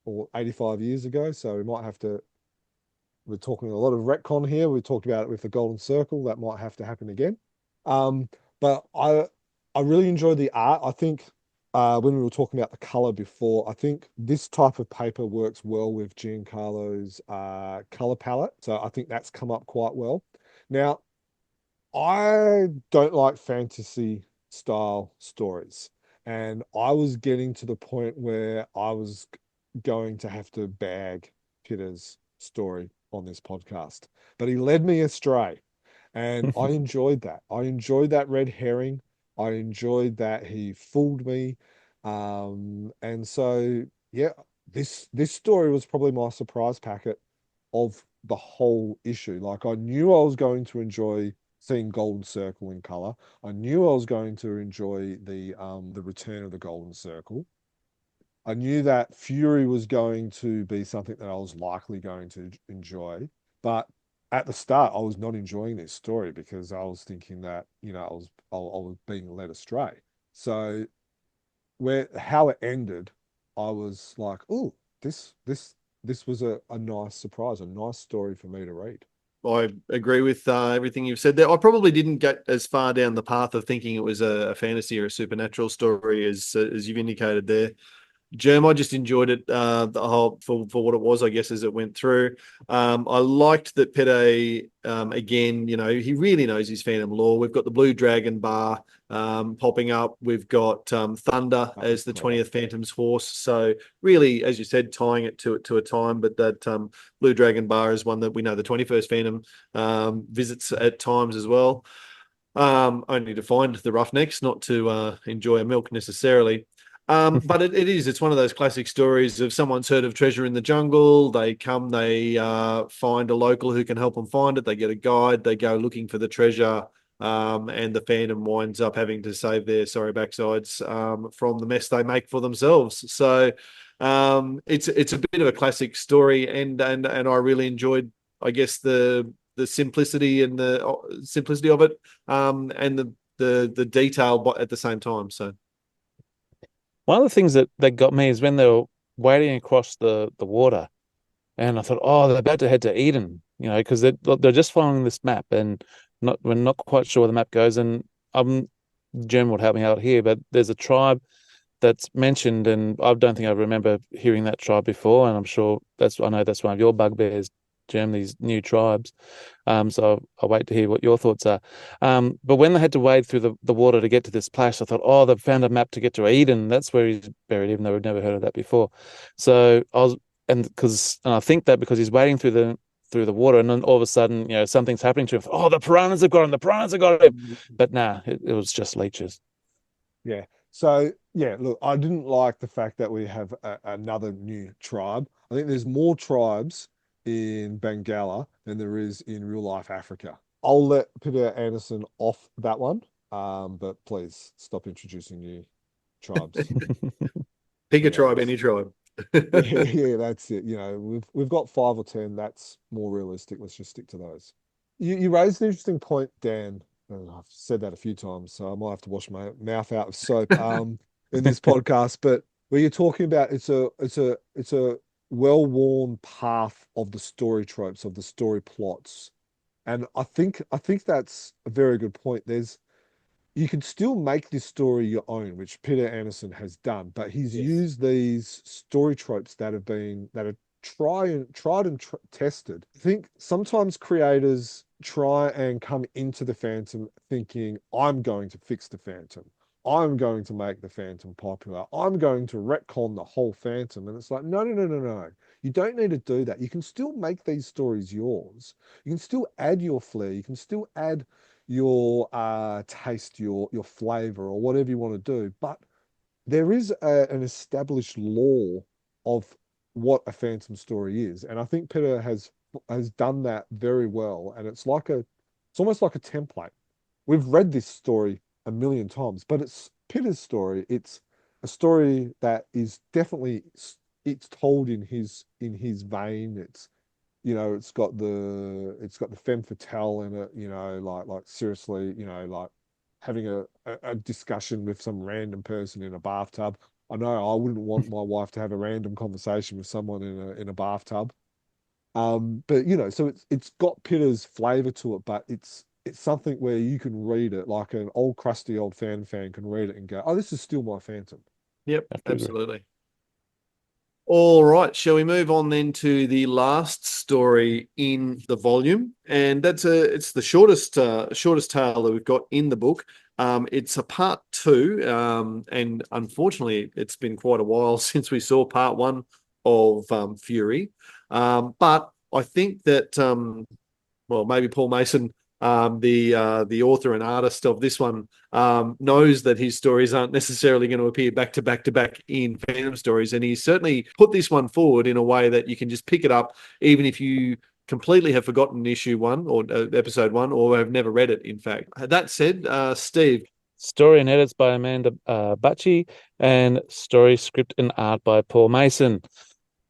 or 85 years ago. So we might have to, we're talking a lot of retcon here. We talked about it with the Golden Circle. That might have to happen again. But I really enjoyed the art. I think when we were talking about the color before, I think this type of paper works well with Giancarlo's color palette. So I think that's come up quite well. Now, I don't like fantasy style stories. And I was getting to the point where I was going to have to bag Pidde's story on this podcast. But he led me astray. And I enjoyed that. I enjoyed that red herring. I enjoyed that he fooled me. And so, yeah, this story was probably my surprise packet of the whole issue. Like, I knew I was going to enjoy seeing Golden Circle in color. I knew I was going to enjoy the return of the Golden Circle. I knew that Fury was going to be something that I was likely going to enjoy, but at the start, I was not enjoying this story because I was thinking that, I was being led astray. So how it ended, I was like, oh, this was a nice surprise, a nice story for me to read. I agree with everything you've said there. I probably didn't get as far down the path of thinking it was a fantasy or a supernatural story as you've indicated there. Germ, I just enjoyed it the whole for what it was, I guess, as it went through. I liked that Pidde, again, he really knows his Phantom lore. We've got the Blue Dragon bar popping up. We've got Thunder as the 20th Phantom's horse. So really, as you said, tying it to a time, but that Blue Dragon bar is one that we know the 21st Phantom visits at times as well. Only to find the Roughnecks, not to enjoy a milk necessarily. But it's one of those classic stories of someone's heard of treasure in the jungle. They come, they find a local who can help them find it. They get a guide, they go looking for the treasure, and the Phantom winds up having to save their sorry backsides from the mess they make for themselves. So it's a bit of a classic story, and I really enjoyed, I guess, the simplicity and the simplicity of it, and the detail at the same time. So. One of the things that got me is when they were wading across the water, and I thought, oh, they're about to head to Eden, because they're just following this map, and we're not quite sure where the map goes. And Jen would help me out here, but there's a tribe that's mentioned, and I don't think I remember hearing that tribe before, and I'm sure I know that's one of your bugbears, Jem, these new tribes. So I'll wait to hear what your thoughts are. But when they had to wade through the water to get to this place, I thought, oh, they've found a map to get to Eden. That's where he's buried, even though we'd never heard of that before. So and I think that because he's wading through the water, and then all of a sudden, something's happening to him. Oh, the piranhas have got him. The piranhas have got him. But nah, it was just leeches. Yeah. So, yeah, look, I didn't like the fact that we have another new tribe. I think there's more tribes in Bengala than there is in real life Africa. I'll let Peter Anderson off that one, but please stop introducing new tribes. Pick a tribe, any tribe. yeah, that's it. We've got 5 or 10. That's more realistic. Let's just stick to those. You raised an interesting point, Dan. I've said that a few times, so I might have to wash my mouth out of soap in this podcast. But where you're talking about it's a well-worn path of the story tropes, of the story plots. And I think that's a very good point. You can still make this story your own, which Peter Anderson has done, but he's used these story tropes that are tried and tested. I think sometimes creators try and come into the Phantom thinking, I'm going to fix the Phantom. I'm going to make the Phantom popular. I'm going to retcon the whole Phantom. And it's like, no. You don't need to do that. You can still make these stories yours. You can still add your flair. You can still add, your taste, your flavor, or whatever you want to do. But there is an established law of what a phantom story is, and I think Pidde has done that very well. And it's almost like a template. We've read this story a million times, but it's Pidde's story. It's a story that is definitely it's told in his vein. It's got the femme fatale in it, like seriously, like having a discussion with some random person in a bathtub. I know I wouldn't want my wife to have a random conversation with someone in a bathtub. But so it's got Pidde's flavor to it, but it's something where you can read it like an old crusty old fan can read it and go, oh, this is still my Phantom. Yep, absolutely. All right, shall we move on then to the last story in the volume? And it's the shortest tale that we've got in the book. It's a part 2, and unfortunately, it's been quite a while since we saw part 1 of Fury. But I think that maybe Paul Mason, the author and artist of this one, knows that his stories aren't necessarily going to appear back to back to back in Phantom stories, and he's certainly put this one forward in a way that you can just pick it up, even if you completely have forgotten issue 1 or episode 1, or have never read it. In fact, that said, Steve. Story and edits by Amanda Bacchi, and story, script, and art by Paul Mason.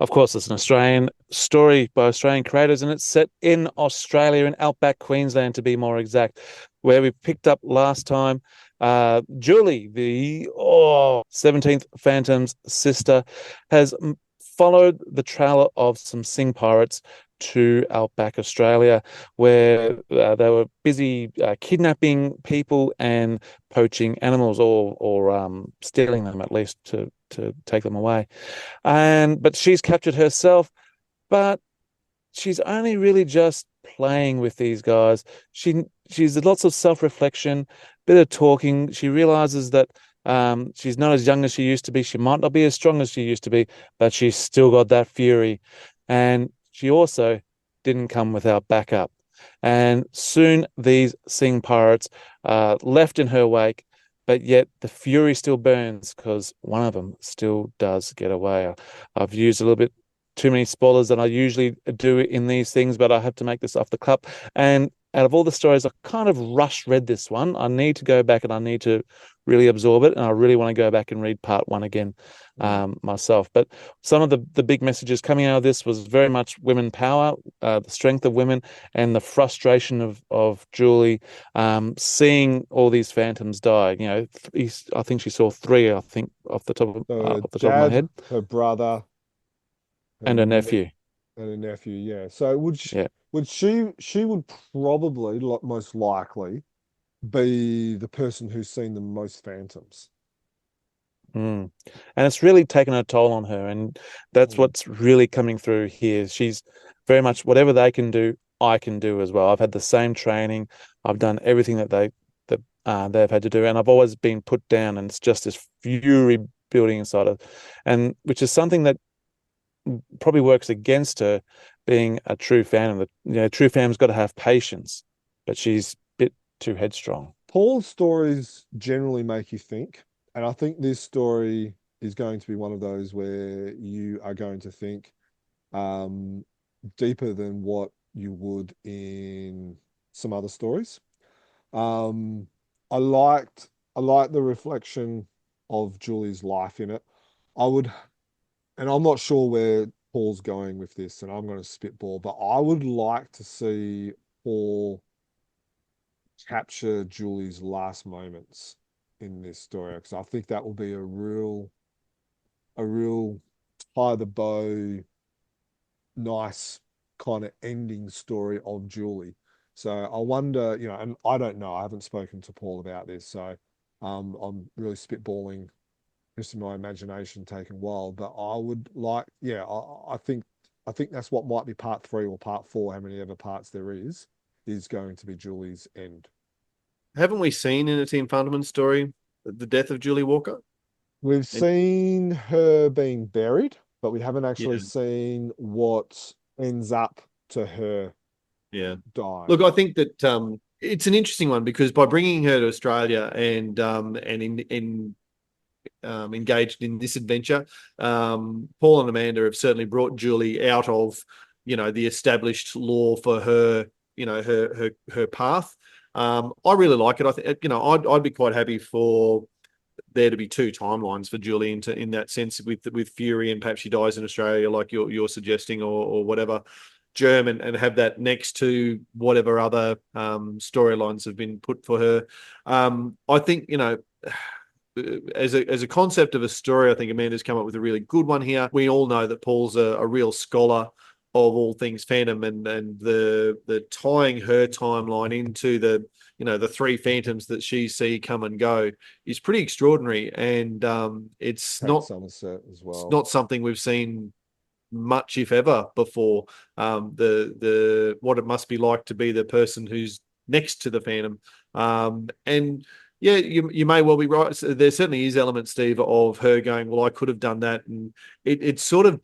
Of course, it's an Australian story by Australian creators, and it's set in Australia, in outback Queensland, to be more exact, where we picked up last time. Julie, the 17th Phantom's sister, has followed the trail of some Sing pirates to outback Australia, where they were busy kidnapping people and poaching animals, or stealing them, at least to take them away. But she's captured herself, but she's only really just playing with these guys. She's lots of self-reflection, bit of talking. She realizes that she's not as young as she used to be. She might not be as strong as she used to be, but she's still got that fury. And she also didn't come without backup. And soon these Sing pirates left in her wake, but yet the fury still burns because one of them still does get away. I've used a little bit too many spoilers than I usually do in these things, but I have to make this off the cup. And out of all the stories, I kind of rush read this one. I need to go back and I need to really absorb it. And I really want to go back and read part 1 again myself. But some of the big messages coming out of this was very much women power, the strength of women, and the frustration of Julie seeing all these Phantoms die. I think she saw 3, I think, off the top of my head. Her brother. And her nephew. And a nephew, yeah. So she would probably, most likely, be the person who's seen the most Phantoms. And it's really taken a toll on her, and that's what's really coming through here. She's very much, whatever they can do, I can do as well. I've had the same training. I've done everything that they've had to do, and I've always been put down, and it's just this fury building inside of, and which is something that probably works against her being a true Phantom. True Phantom's got to have patience, but she's a bit too headstrong. Paul's stories generally make you think, and I think this story is going to be one of those where you are going to think deeper than what you would in some other stories. I liked the reflection of Julie's life in it. And I'm not sure where Paul's going with this, and I'm going to spitball, but I would like to see Paul capture Julie's last moments in this story, because I think that will be a real tie the bow, nice kind of ending story of Julie. So I wonder, and I don't know, I haven't spoken to Paul about this, so I'm really spitballing just in my imagination taken wild, but I would like, I think that's what might be part 3 or part 4, how many ever parts there is going to be Julie's end. Haven't we seen in a Team Fundament story the death of Julie Walker? We've seen her being buried, but we haven't actually seen what ends up to her dying. Look, I think that It's an interesting one because by bringing her to Australia and engaged in this adventure, Paul and Amanda have certainly brought Julie out of, the established law for her, her path. I really like it. I think, I'd be quite happy for there to be two timelines for Julie in that sense with Fury, and perhaps she dies in Australia like you're suggesting, or whatever, Germ, and have that next to whatever other storylines have been put for her. I think, as a concept of a story, I think Amanda's come up with a really good one here. We all know that Paul's a real scholar of all things Phantom, and the tying her timeline into the three Phantoms that she see come and go is pretty extraordinary. And it's not Somerset as well. It's not something we've seen much, if ever, before. The what it must be like to be the person who's next to the Phantom. And yeah, you may well be right. So there certainly is elements, Steve, of her going, well, I could have done that. And it's sort of,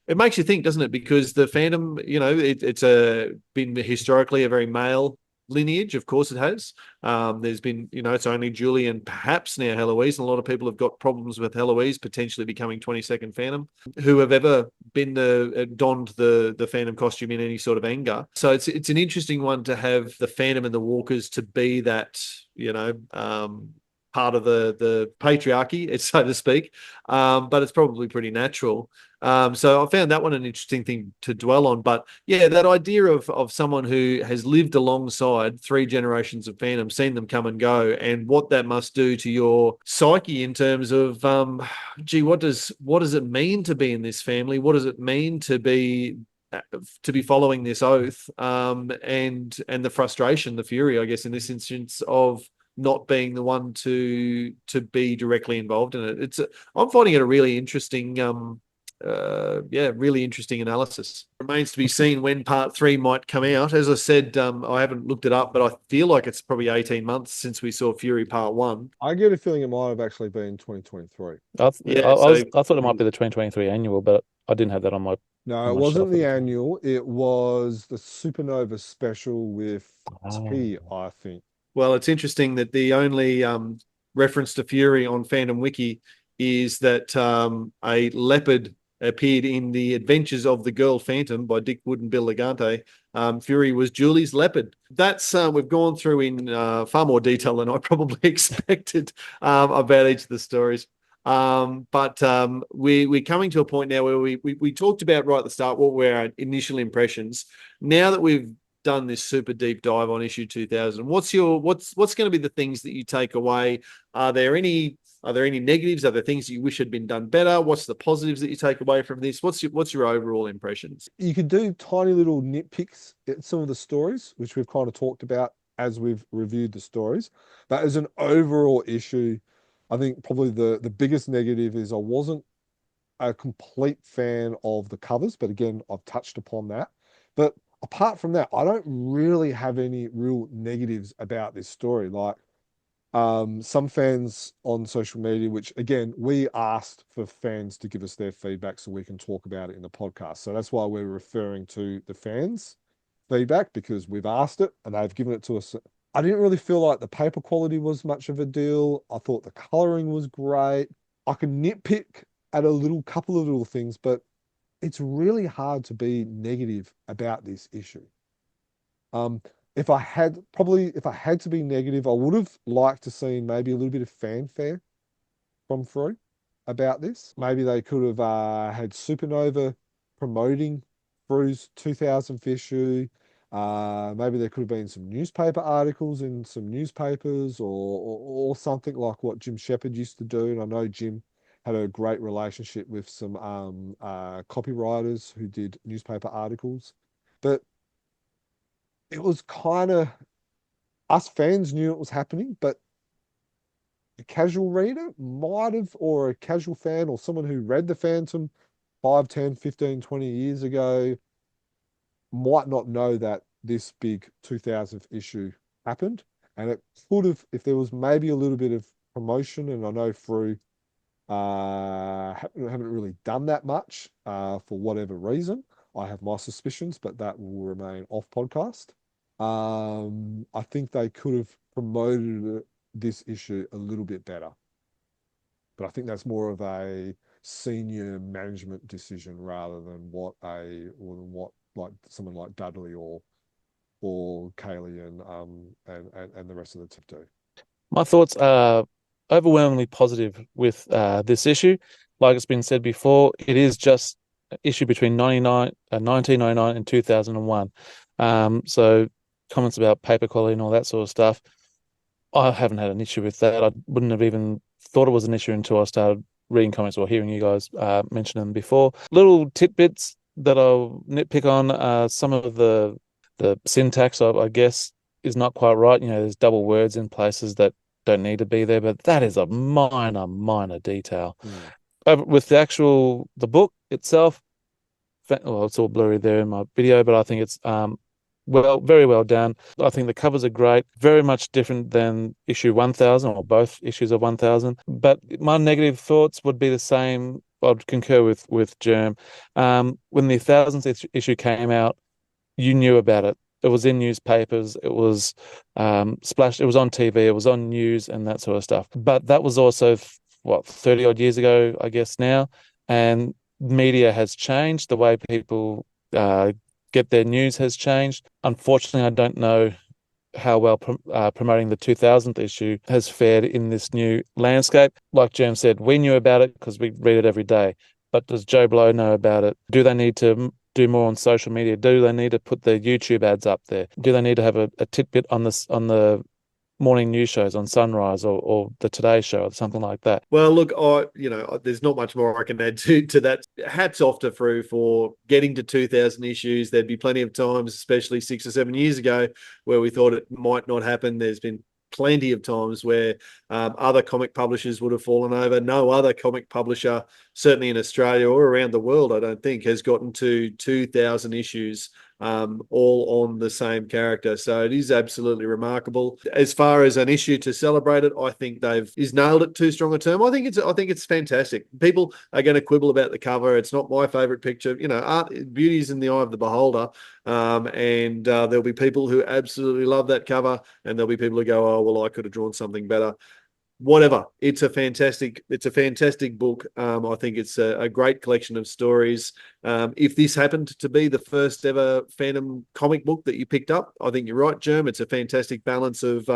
it makes you think, doesn't it? Because the Phantom, it's been historically a very male lineage. Of course it has. There's been, it's only Julie and perhaps now Heloise, and a lot of people have got problems with Heloise potentially becoming 22nd Phantom, who have ever been donned the Phantom costume in any sort of anger. So it's an interesting one to have the Phantom and the Walkers to be that, part of the patriarchy, so to speak. But it's probably pretty natural. So I found that one an interesting thing to dwell on. But yeah, that idea of someone who has lived alongside three generations of Phantom, seen them come and go, and what that must do to your psyche in terms of, what does it mean to be in this family? What does it mean to be following this oath? And the frustration, the fury, I guess, in this instance, of not being the one to be directly involved in it. I'm finding it a really interesting, really interesting analysis. Remains to be seen when part 3 might come out. As I said, I haven't looked it up, but I feel like it's probably 18 months since we saw Fury part 1. I get a feeling it might have actually been 2023. I thought it might be the 2023 annual, but I didn't have that on my. No, it wasn't the annual. It was the Supernova special with T, I think. Well, it's interesting that the only reference to Fury on Fandom Wiki is that a leopard appeared in The Adventures of the Girl Phantom by Dick Wood and Bill Legante. Fury was Julie's leopard. That's we've gone through in far more detail than I probably expected about each of the stories. But we're coming to a point now where we talked about right at the start what were our initial impressions. Now that we've done this super deep dive on issue 2000, what's going to be the things that you take away? Are there any negatives? Are there things that you wish had been done better? What's the positives that you take away from this? What's your overall impressions? You could do tiny little nitpicks at some of the stories, which we've kind of talked about as we've reviewed the stories. But as an overall issue, I think probably the biggest negative is I wasn't a complete fan of the covers, but again, I've touched upon that. But apart from that, I don't really have any real negatives about this story. Like some fans on social media, which again, we asked for fans to give us their feedback so we can talk about it in the podcast. So that's why we're referring to the fans' feedback, because we've asked it and they've given it to us. I didn't really feel like the paper quality was much of a deal. I thought the coloring was great. I can nitpick at a couple of little things, but it's really hard to be negative about this issue. If I had to be negative, I would have liked to see maybe a little bit of fanfare from Frew about this. Maybe they could have had Supernova promoting Frew's 2000th issue. Maybe there could have been some newspaper articles in some newspapers, or something like what Jim Shepherd used to do. And I know Jim had a great relationship with some copywriters who did newspaper articles. But it was kind of, us fans knew it was happening, but a casual reader might have, or a casual fan, or someone who read the Phantom 5, 10, 15, 20 years ago might not know that this big 2000th issue happened. And it could have, if there was maybe a little bit of promotion, and I know Frew haven't really done that much for whatever reason. I have my suspicions, but that will remain off podcast. I think they could have promoted this issue a little bit better. But I think that's more of a senior management decision rather than what like someone like Dudley or Kaylee and the rest of the team do. My thoughts are overwhelmingly positive with this issue. Like it's been said before, it is just an issue between 1999 and 2001. So comments about paper quality and all that sort of stuff, I haven't had an issue with that. I wouldn't have even thought it was an issue until I started reading comics or hearing you guys mention them before. Little tidbits that I'll nitpick on, some of the syntax, I guess, is not quite right. You know, there's double words in places that don't need to be there, but that is a minor detail. With the book itself, well, it's all blurry there in my video, but I think it's very well done. I think the covers are great, very much different than issue 1000 or both issues of 1000. But my negative thoughts would be the same. I'd concur with Germ. When the 1000th issue came out, you knew about it. It was in newspapers. It was splashed. It was on TV. It was on news and that sort of stuff. But that was also 30 odd years ago, I guess now. And media has changed. The way people get their news has changed. Unfortunately, I don't know how well promoting the 2000th issue has fared in this new landscape. Like Germ said, we knew about it because we read it every day. But does Joe Blow know about it? Do they need to do more on social media? Do they need to put their YouTube ads up there? Do they need to have a tidbit on the morning news shows on Sunrise or the Today Show or something like that? Well, look, there's not much more I can add to that. Hats off to Frew for getting to 2,000 issues. There'd be plenty of times, especially 6 or 7 years ago, where we thought it might not happen. There's been plenty of times where other comic publishers would have fallen over. No other comic publisher, certainly in Australia or around the world, I don't think, has gotten to 2,000 issues all on the same character. So it is absolutely remarkable. As far as an issue to celebrate it, I think is nailed it too strong a term. I think it's fantastic. People are going to quibble about the cover. It's not my favorite picture. You know, art, beauty is in the eye of the beholder. And there'll be people who absolutely love that cover, and there'll be people who go, oh, well, I could have drawn something better. Whatever. It's a fantastic book. I think it's a great collection of stories. If this happened to be the first ever Phantom comic book that you picked up, I think you're right, Germ. It's a fantastic balance of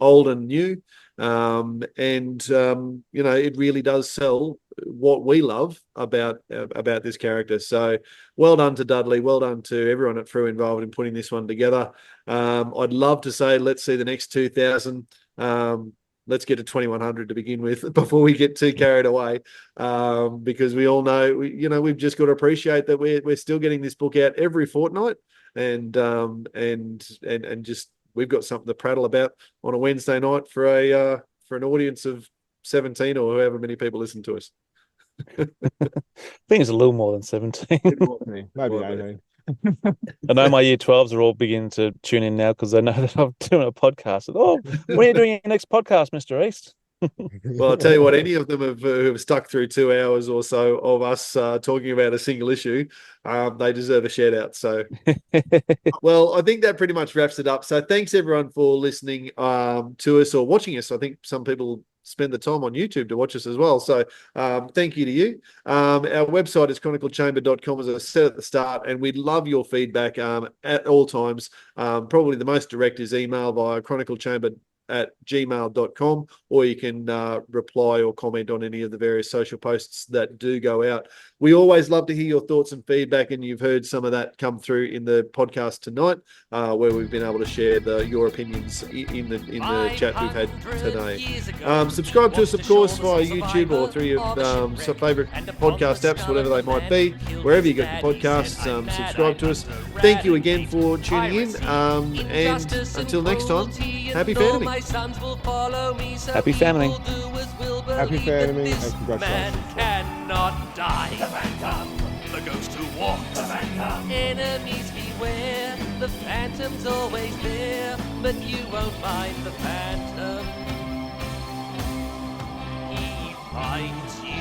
old and new. It really does sell what we love about this character. So well done to Dudley. Well done to everyone at Frew involved in putting this one together. I'd love to say, let's see the next 2,000. Let's get to 2,100 to begin with before we get too carried away, because we all know, we've just got to appreciate that we're still getting this book out every fortnight, and just we've got something to prattle about on a Wednesday night for an audience of 17 or however many people listen to us. I think it's a little more than 17. Maybe 18. I know my year 12s are all beginning to tune in now because they know that I'm doing a podcast. Oh, when are you doing your next podcast, Mr. East? Well, I'll tell you what, any of them who have stuck through 2 hours or so of us talking about a single issue, they deserve a shout out. So, well, I think that pretty much wraps it up. So thanks everyone for listening to us or watching us. I think some people spend the time on YouTube to watch us as well. So thank you to you. Our website is chroniclechamber.com, as I said at the start, and we'd love your feedback at all times. Probably the most direct is email via chroniclechamber@gmail.com, or you can reply or comment on any of the various social posts that do go out. We always love to hear your thoughts and feedback, and you've heard some of that come through in the podcast tonight, where we've been able to share your opinions in the chat we've had today. Subscribe to us, of course, via YouTube or through your favorite podcast apps, whatever they might be. Wherever you get your podcasts, subscribe to us. Thank you again for tuning in, and until next time, happy fandoming. Happy fandoming. Happy fandoming, and congratulations. Cannot die. The Phantom. The ghost who walks. The Phantom. Enemies beware. The Phantom's always there, but you won't find the Phantom. He finds you.